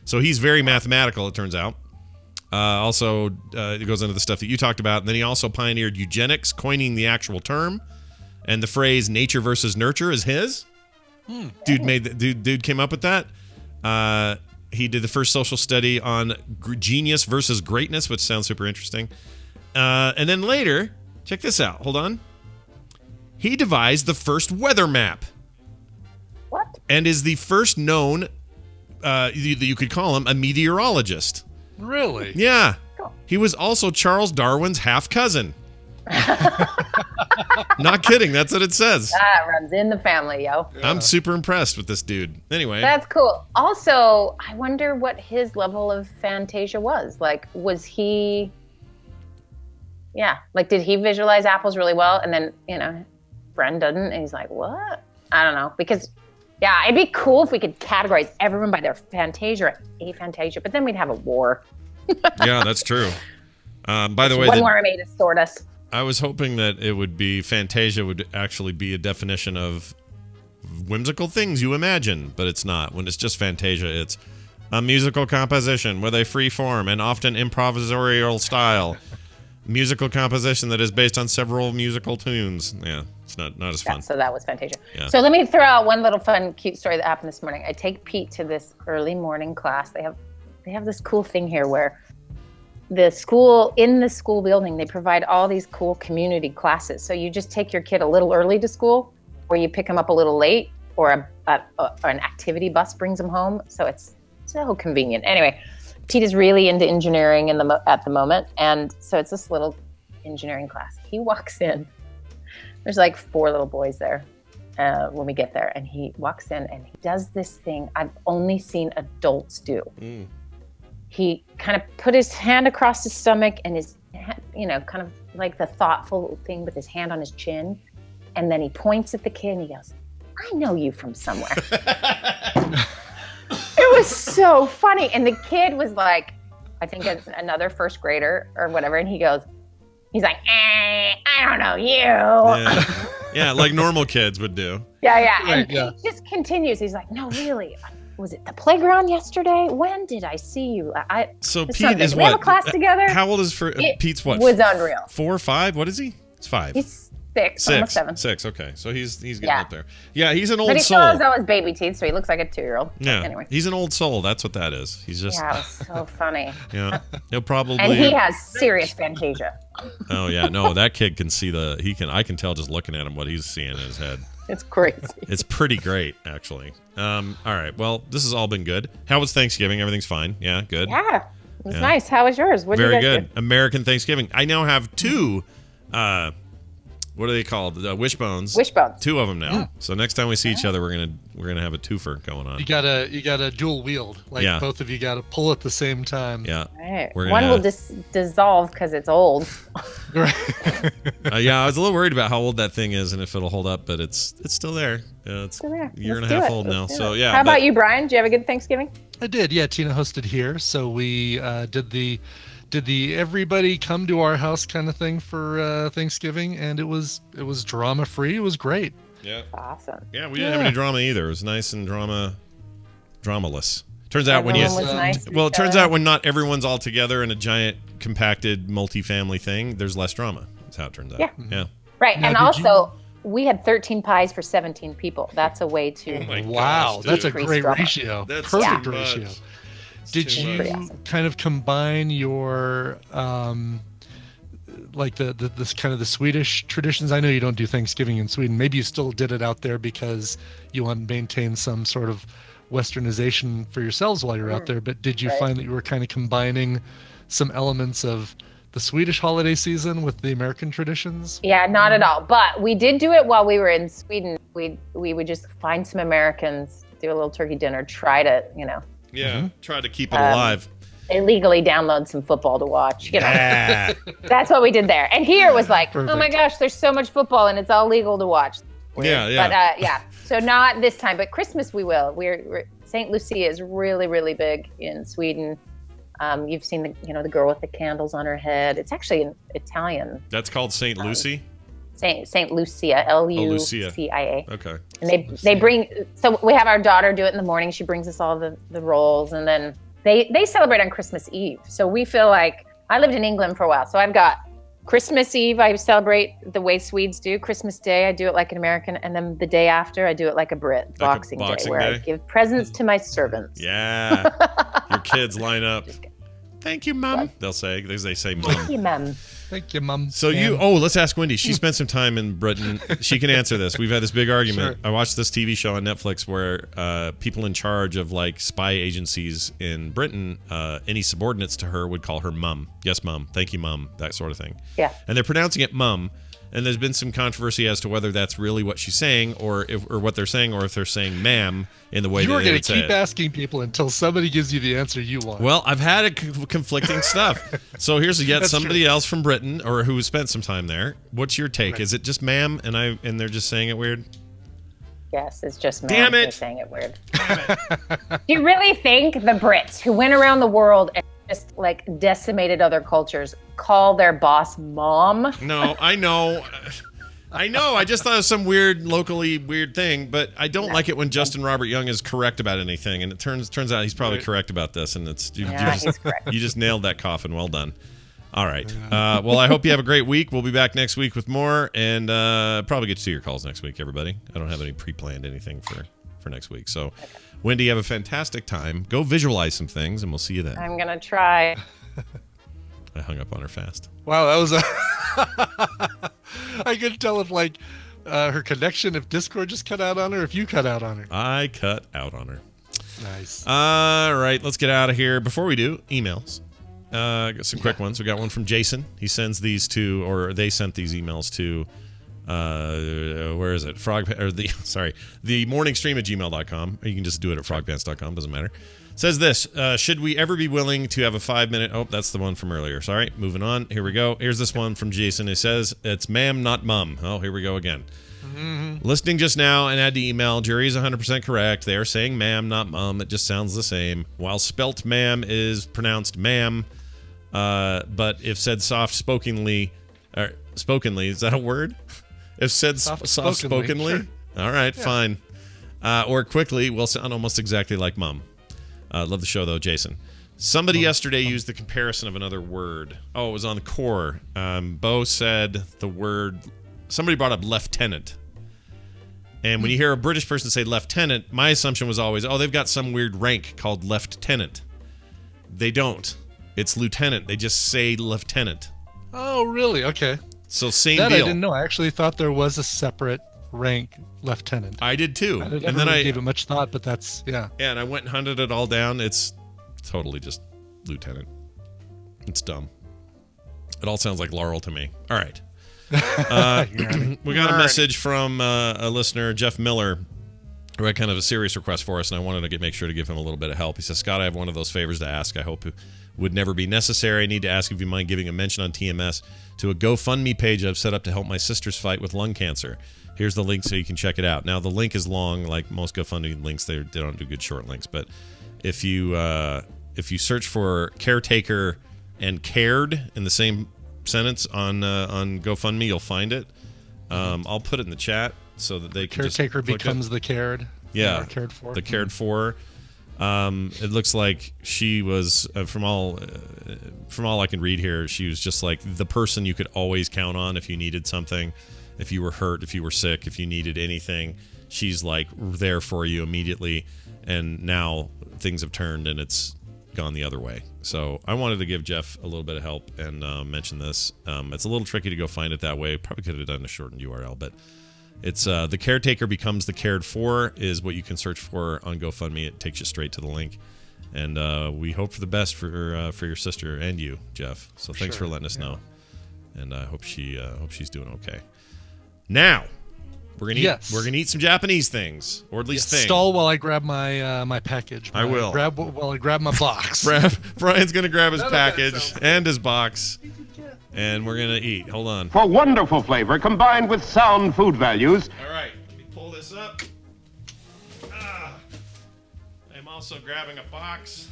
So he's very mathematical, it turns out. Also, it goes into the stuff that you talked about. And then he also pioneered eugenics, coining the actual term. And the phrase nature versus nurture is his. Dude came up with that. He did the first social study on genius versus greatness, which sounds super interesting. And then later, check this out. Hold on. He devised the first weather map. What? And is the first known, you could call him a meteorologist. Really? Yeah. He was also Charles Darwin's half cousin. Not kidding. That's what it says. That runs in the family, yo. Yeah. I'm super impressed with this dude. Anyway. That's cool. Also, I wonder what his level of Fantasia was. Like, was he... Yeah. Like, did he visualize apples really well? And then, friend doesn't. And he's like, what? I don't know. Because, yeah, it'd be cool if we could categorize everyone by their Fantasia or aphantasia. But then we'd have a war. Yeah, that's true. By the way, one more way to sort us. I was hoping that it would be Fantasia would actually be a definition of whimsical things you imagine, but it's not. When it's just Fantasia, it's a musical composition with a free form and often improvisatorial style. Musical composition that is based on several musical tunes. Yeah, it's not as fun. Yeah, so that was Fantasia. Yeah. So let me throw out one little fun, cute story that happened this morning. I take Pete to this early morning class. They have this cool thing here where in the school building, they provide all these cool community classes. So you just take your kid a little early to school, or you pick them up a little late, or an activity bus brings them home. So it's so convenient. Anyway, Pete is really into engineering at the moment. And so it's this little engineering class. He walks in. There's like 4 little boys there when we get there. And he walks in and he does this thing I've only seen adults do. He kind of put his hand across his stomach and his, kind of like the thoughtful thing with his hand on his chin. And then he points at the kid and he goes, I know you from somewhere. It was so funny. And the kid was like, I think another first grader or whatever. And he's like, I don't know you. Yeah, like normal kids would do. Yeah. And he just continues. He's like, no, really. Was it the playground yesterday? When did I see you? So Pete Sunday. is Did we have a class together? How old is Pete's what? Was unreal. 4 or 5? What is he? It's 5. He's 6, almost 7. 6. Okay, so he's getting up there. Yeah, he's an old soul. But he still has all his baby teeth, so he looks like a 2-year-old. Yeah, anyway. He's an old soul. That's what that is. He's just. Yeah, it was so funny. Yeah, he'll probably. And he has serious Fantasia. Oh yeah, no, that kid can see I can tell just looking at him what he's seeing in his head. It's crazy. It's pretty great, actually. All right. Well, this has all been good. How was Thanksgiving? Everything's fine. Yeah, good. Yeah, it was nice. How was yours? What did you guys Very good. do? American Thanksgiving. I now have 2 What are they called? Wishbones. Wishbones. 2 of them now. So next time we see each other, we're gonna have a twofer going on. You gotta dual wield. Like both of you gotta pull at the same time. Yeah. Right. One will dissolve because it's old. Right. Yeah, I was a little worried about how old that thing is and if it'll hold up, but it's still there. It's still there. A year and a half old now. So yeah. How about you, Brian? Did you have a good Thanksgiving? I did. Yeah, Tina hosted here, so we did the everybody come to our house kind of thing for Thanksgiving, and it was drama free. It was great. Yeah. Awesome. Yeah, we didn't have any drama either. It was nice and dramaless. Turns out it turns out when not everyone's all together in a giant compacted multi-family thing, there's less drama. That's how it turns out. Yeah. Right. Now, and also we had 13 pies for 17 people. That's a way to that's a great drama. ratio. That's perfect too ratio. much. Did you kind of combine your like this kind of the Swedish traditions? I know you don't do Thanksgiving in Sweden. Maybe you still did it out there because you want to maintain some sort of westernization for yourselves while you're out there. But did you find that you were kind of combining some elements of the Swedish holiday season with the American traditions? Yeah, not at all. But we did do it while we were in Sweden. We would just find some Americans, do a little turkey dinner, try to, try to keep it alive. Illegally download some football to watch. That's what we did there. And here was like, Perfect. oh my gosh, there's so much football and it's all legal to watch. Weird. Yeah. But so not this time, but Christmas we will. We're St. Lucia is really, really big in Sweden. You've seen the girl with the candles on her head. It's actually an Italian. That's called St. Lucy? Saint Lucia, Lucia. Okay. And they bring, so we have our daughter do it in the morning. She brings us all the rolls, and then they celebrate on Christmas Eve. So we feel like, I lived in England for a while, so I've got Christmas Eve, I celebrate the way Swedes do. Christmas Day, I do it like an American, and then the day after, I do it like a Brit, Boxing Day, where I give presents to my servants. Yeah. Your kids line up. Thank you, Mom. They say, Mom. Thank you, Mom. Thank you, Mom. So let's ask Wendy. She spent some time in Britain. She can answer this. We've had this big argument. Sure. I watched this TV show on Netflix where people in charge of like spy agencies in Britain, any subordinates to her would call her Mum. Yes, Mum. Thank you, Mum. That sort of thing. Yeah. And they're pronouncing it Mum. And there's been some controversy as to whether that's really what she's saying or what they're saying, or if they're saying ma'am in the way that they would say it. You're going to keep asking people until somebody gives you the answer you want. Well, I've had conflicting stuff. So here's somebody else from Britain or who spent some time there. What's your take? Right. Is it just ma'am and they're just saying it weird? Yes, it's just ma'am. Damn it. They're saying it weird. Do you really think the Brits who went around the world and just like decimated other cultures call their boss Mom? No, I know. I just thought it was some locally weird thing, but I don't like it when Justin Robert Young is correct about anything, and it turns out he's probably correct about this, and you just nailed that coffin. Well done. All right. Well, I hope you have a great week. We'll be back next week with more, and probably get to see your calls next week, everybody. I don't have any pre-planned anything for next week. So, Wendy, have a fantastic time. Go visualize some things, and we'll see you then. I'm going to try. I hung up on her fast. Wow, that was I couldn't tell if her connection, if Discord just cut out on her, if you cut out on her. I cut out on her. Nice. All right, let's get out of here. Before we do, emails. Got some quick ones. We got one from Jason. He sends these to, or they sent these emails to, where is it? The morningstream@gmail.com. You can just do it at frogpants.com. Doesn't matter. Says this, should we ever be willing to have a 5-minute... Oh, that's the one from earlier. Sorry, moving on. Here we go. Here's this one from Jason. It says, it's ma'am, not mum. Oh, here we go again. Mm-hmm. Listening just now and had to email. Jerry is 100% correct. They are saying ma'am, not mum. It just sounds the same. While spelt ma'am is pronounced ma'am, but if said soft-spokenly... spokenly, is that a word? If said soft-spokenly? Sure. All right, fine. Or quickly will sound almost exactly like mum. Love the show, though, Jason. Somebody yesterday used the comparison of another word. Oh, it was on the core. Bo said the word... Somebody brought up lieutenant. And when you hear a British person say lieutenant, my assumption was always, they've got some weird rank called lieutenant. They don't. It's lieutenant. They just say lieutenant. Oh, really? Okay. So same deal. I didn't know. I actually thought there was a separate rank lieutenant. I did too. And then I gave it much thought, but that's yeah, and I went and hunted it all down. It's totally just lieutenant. It's dumb. It all sounds like Laurel to me. All right. We got a message from a listener, Jeff Miller, who had kind of a serious request for us, and I wanted to make sure to give him a little bit of help. He says, Scott, I have one of those favors to ask. I hope it would never be necessary. I need to ask if you mind giving a mention on TMS to a GoFundMe page I've set up to help my sister's fight with lung cancer. Here's the link so you can check it out. Now, the link is long, like most GoFundMe links. They don't do good short links. But if you search for caretaker and cared in the same sentence on GoFundMe, you'll find it. I'll put it in the chat so that they can Caretaker just becomes the cared. Yeah, cared for. The cared for. It looks like she was from all I can read here. She was just like the person you could always count on if you needed something, if you were hurt, if you were sick, if you needed anything. She's like there for you immediately. And now things have turned and it's gone the other way. So I wanted to give Jeff a little bit of help and mention this. It's a little tricky to go find it that way. Probably could have done a shortened URL, but it's the caretaker becomes the cared for is what you can search for on GoFundMe. It takes you straight to the link. And we hope for the best for your sister and you, Jeff. So thanks for letting us know. And I hope she's doing okay. Now, we're gonna eat some Japanese things, or at least things. Stall while I grab my my package. I will. While I grab my box. Brian's gonna grab his package and his box, and we're gonna eat. Hold on. For wonderful flavor combined with sound food values. All right, let me pull this up. I'm also grabbing a box.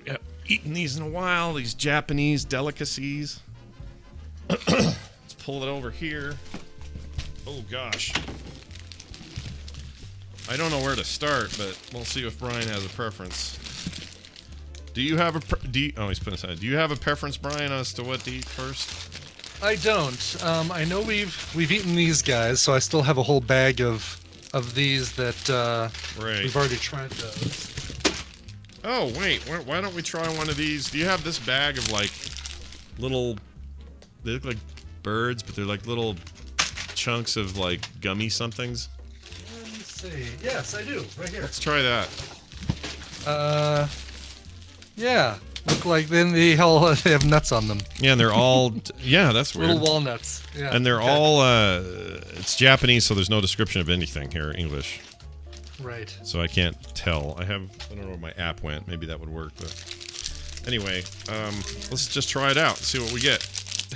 We haven't eaten these in a while. These Japanese delicacies. Let's pull it over here. Oh gosh, I don't know where to start, but we'll see if Brian has a preference. Do you have he's putting aside. Do you have a preference, Brian, as to what to eat first? I don't. I know we've eaten these guys, so I still have a whole bag of these that we've already tried those. Oh wait, why don't we try one of these? Do you have this bag of like little? They look like birds, but they're like little chunks of like gummy somethings. Let me see. Yes, I do. Right here. Let's try that. Yeah. Look like they have nuts on them. Yeah, and they're all yeah, that's weird. Little walnuts. Yeah. And they're all it's Japanese, so there's no description of anything here in English. Right. So I can't tell. I don't know where my app went. Maybe that would work, but anyway, let's just try it out. See what we get.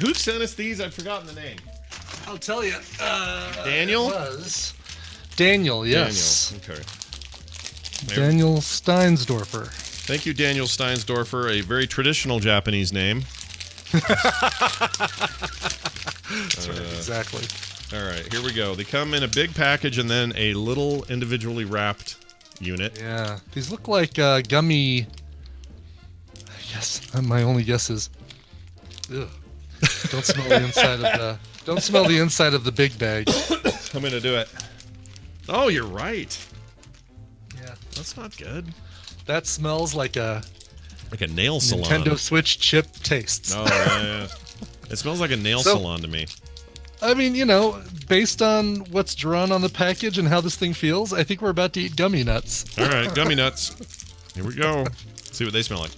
Who sent us these? I've forgotten the name. I'll tell you. Daniel? It was Daniel, yes. Daniel, okay. Daniel Steinsdorfer. Thank you, Daniel Steinsdorfer, a very traditional Japanese name. That's right, exactly. All right, here we go. They come in a big package and then a little individually wrapped unit. Yeah, these look like gummy. Yes, my only guess is. Ugh. Don't smell the inside of the. Don't smell the inside of the big bag. I'm gonna do it. Oh, you're right. Yeah, that's not good. That smells like a nail salon. Nintendo Switch chip tastes. Oh yeah. It smells like a nail salon to me. I mean, based on what's drawn on the package and how this thing feels, I think we're about to eat gummy nuts. All right, gummy nuts. Here we go. Let's see what they smell like.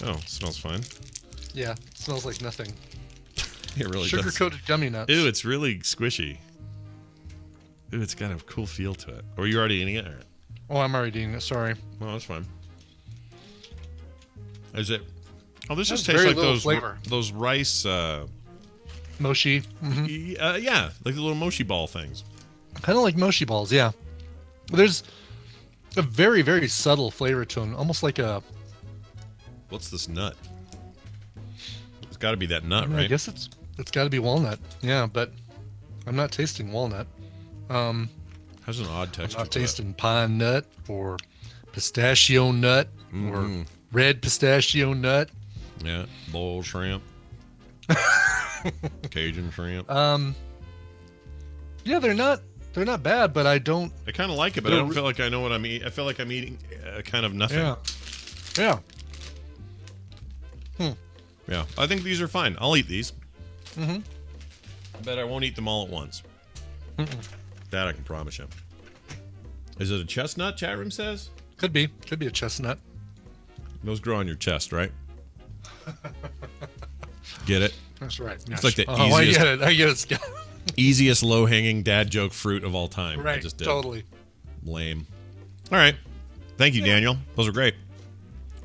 Oh, smells fine. Yeah, smells like nothing. It really does. Sugar-coated gummy nuts. Ew, it's really squishy. Ooh, it's got a cool feel to it. Or are you already eating it? Or? Oh, I'm already eating it. Sorry. Well, that's fine. Is it? Oh, this just That's tastes like those rice. Mochi. Mm-hmm. Yeah, like the little mochi ball things. Kind of like mochi balls, yeah. There's a very, very subtle flavor to them, almost like a. What's this nut? It's got to be that nut, right? I guess it's got to be walnut. Yeah, but I'm not tasting walnut. Has an odd texture. I'm not tasting pine nut or pistachio nut or red pistachio nut. Yeah, boiled shrimp. Cajun shrimp. Yeah, they're not bad, but I kind of like it, but I don't feel like I know what I'm eating. I feel like I'm eating kind of nothing. Yeah. Yeah, I think these are fine. I'll eat these. Mm-hmm. I bet I won't eat them all at once. That I can promise you. Is it a chestnut, chat room says? Could be a chestnut. Those grow on your chest, right? Get it? That's right. It's like the I easiest, get it. I get it, Scott. easiest low-hanging dad joke fruit of all time. I Right. just did. Totally. Lame. All right. Thank you, Daniel. Those are great.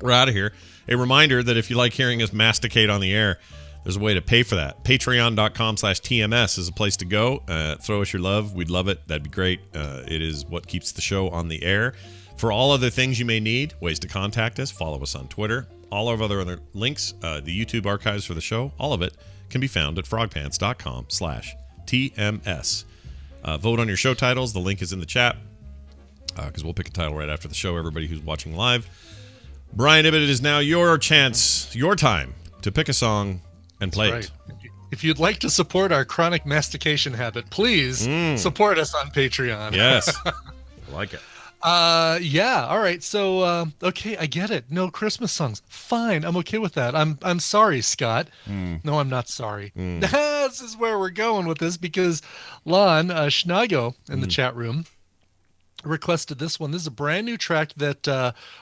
We're out of here. A reminder that if you like hearing us masticate on the air, there's a way to pay for that. Patreon.com/TMS is a place to go. Throw us your love. We'd love it. That'd be great. It is what keeps the show on the air. For all other things you may need, ways to contact us, follow us on Twitter. All of our other links, the YouTube archives for the show, all of it can be found at frogpants.com/TMS. Vote on your show titles. The link is in the chat because we'll pick a title right after the show, everybody who's watching live. Brian Ibbett, it is now your chance, your time to pick a song and play it. If you'd like to support our chronic mastication habit, please support us on Patreon. Yes. I like it. Yeah. All right. So, okay, I get it. No Christmas songs. Fine. I'm okay with that. I'm sorry, Scott. No, I'm not sorry. This is where we're going with this because Lon Schnago in the chat room requested this one. This is a brand new track that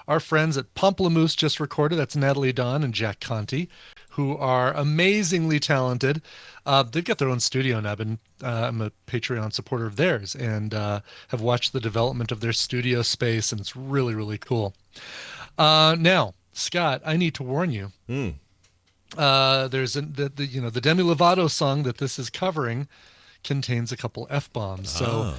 our friends at Pomplamoose just recorded. That's Natalie Dawn and Jack Conti, who are amazingly talented. They've got their own studio now. I'm a Patreon supporter of theirs and have watched the development of their studio space, and it's really, really cool. Now, Scott, I need to warn you. There's the Demi Lovato song that this is covering contains a couple F-bombs. So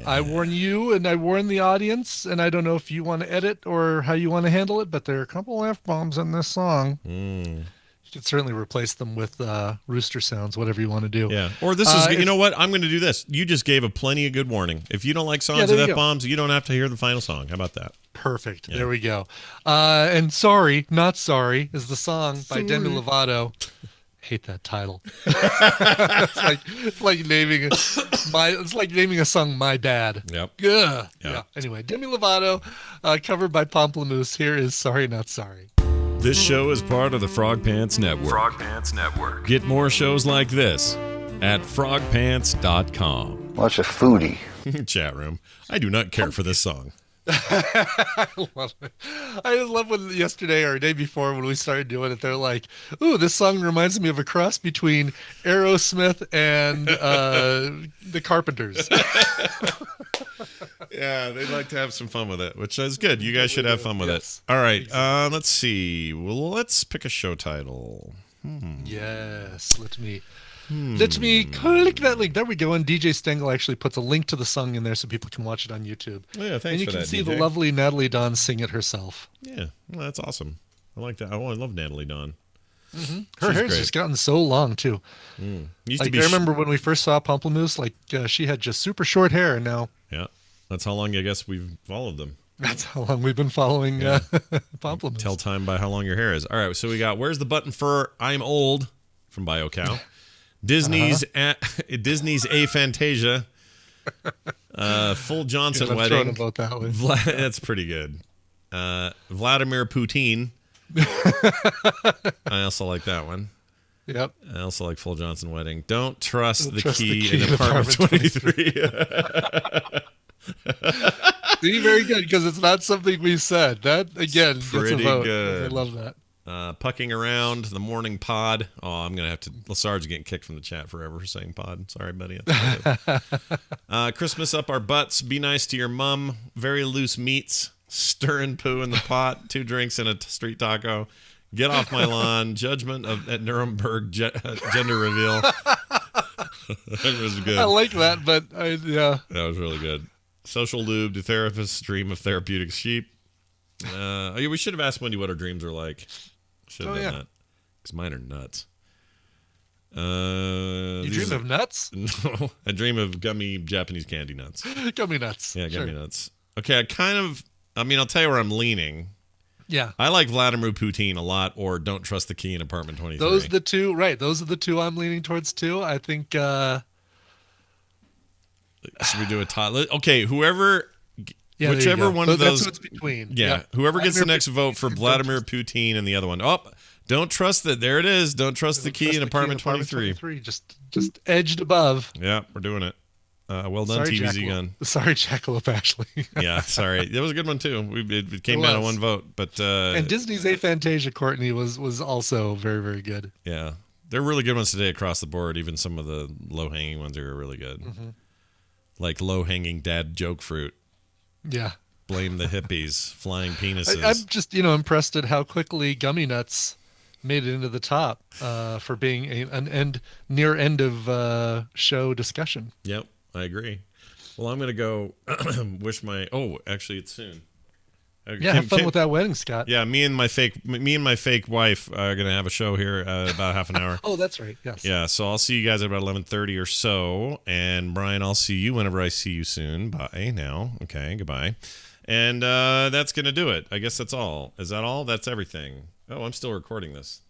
I warn you and I warn the audience, and I don't know if you want to edit or how you want to handle it, but there are a couple F-bombs in this song. You could certainly replace them with rooster sounds, whatever you want to do. Yeah. Or this is, you know what? I'm going to do this. You just gave a plenty of good warning. If you don't like songs with F-bombs, you don't have to hear the final song. How about that? Perfect. Yeah. There we go. And Sorry, Not Sorry is the song by Demi Lovato. Hate that title. it's like naming a song My Bad. Yep. Yeah. Anyway, Demi Lovato, covered by Pomplamoose. Here is Sorry Not Sorry. This show is part of the Frog Pants Network. Frog Pants Network. Get more shows like this at frogpants.com. What's a foodie? Chat room. I do not care for this song. I love it. I just love when yesterday or day before when we started doing it, they're like, "Ooh, this song reminds me of a cross between Aerosmith and the Carpenters." Yeah, they'd like to have some fun with it, which is good. You guys should have fun with it. All right, let's see. Well, let's pick a show title. Yes, let me click that link. There we go. And DJ Stengel actually puts a link to the song in there so people can watch it on YouTube. Oh, yeah, thanks for that, and you can see DJ. The lovely Natalie Dawn sing it herself. Yeah, well, that's awesome. I like that. Oh, I love Natalie Dawn. Her hair's just gotten so long too. Used like, to be I remember when we first saw Pomplamoose, she had just super short hair, and now that's how long I guess we've followed them. That's how long we've been following Pomplamoose. Tell time by how long your hair is. All right, so we got Where's the Button for I'm Old from BioCow. Disney's Disney's A Fantasia. Full Johnson Wedding. About that one. That's pretty good. Vladimir Putin. I also like that one. Yep. I also like Full Johnson Wedding. Don't trust the key in apartment 23. See, very good, because it's not something we said. That, again, gets a vote. Good. I love that. Pucking Around, The Morning Pod. Oh, I'm going to have to... Lassard's getting kicked from the chat forever for saying pod. Sorry, buddy. Christmas Up Our Butts, Be Nice to Your Mum, Very Loose Meats, Stirring Poo in the Pot, 2 drinks and a street taco, Get Off My Lawn, Judgment at Nuremberg, Gender Reveal. That was good. I like that, but yeah. That was really good. Social Lube, The Therapist's Dream of Therapeutic Sheep. We should have asked Wendy what her dreams are like. Should have done that. Because mine are nuts. You dream of nuts? No, I dream of gummy Japanese candy nuts. Gummy nuts. Yeah, gummy nuts. Okay, I'll tell you where I'm leaning. Yeah. I like Vladimir Putin a lot, or Don't Trust the Key in Apartment 23. Those are the two, right. Those are the two I'm leaning towards, too. I think... Should we do a tie? Okay, whichever one of those... That's what's between. Yeah, whoever gets the next vote for Vladimir Putin and the other one. Oh, Don't Trust the... There it is. Don't Trust the Key in Apartment 23. Just edged above. Yeah, we're doing it. Well done, Sorry, TVZ Gun. Sorry, Jackalope Ashley. Yeah, sorry. That was a good one, too. It came down to one vote. But and Disney's A Fantasia, Courtney, was also very, very good. Yeah. They're really good ones today across the board. Even some of the low-hanging ones are really good. Mm-hmm. Like low-hanging dad joke fruit. Yeah. Blame the hippies. Flying penises. I'm just, impressed at how quickly Gummy Nuts made it into the top for being an near end of show discussion. Yep, I agree. Well, I'm going to go wish my... Oh, actually, it's soon. Yeah, have fun with that wedding, Scott. Yeah, me and my fake wife are gonna have a show here about half an hour. Oh, that's right. Yes. Yeah, so I'll see you guys at about 11:30 or so, and Brian, I'll see you whenever I see you soon. Bye now. Okay, goodbye. And that's gonna do it. I guess that's all. Is that all? That's everything. Oh, I'm still recording this.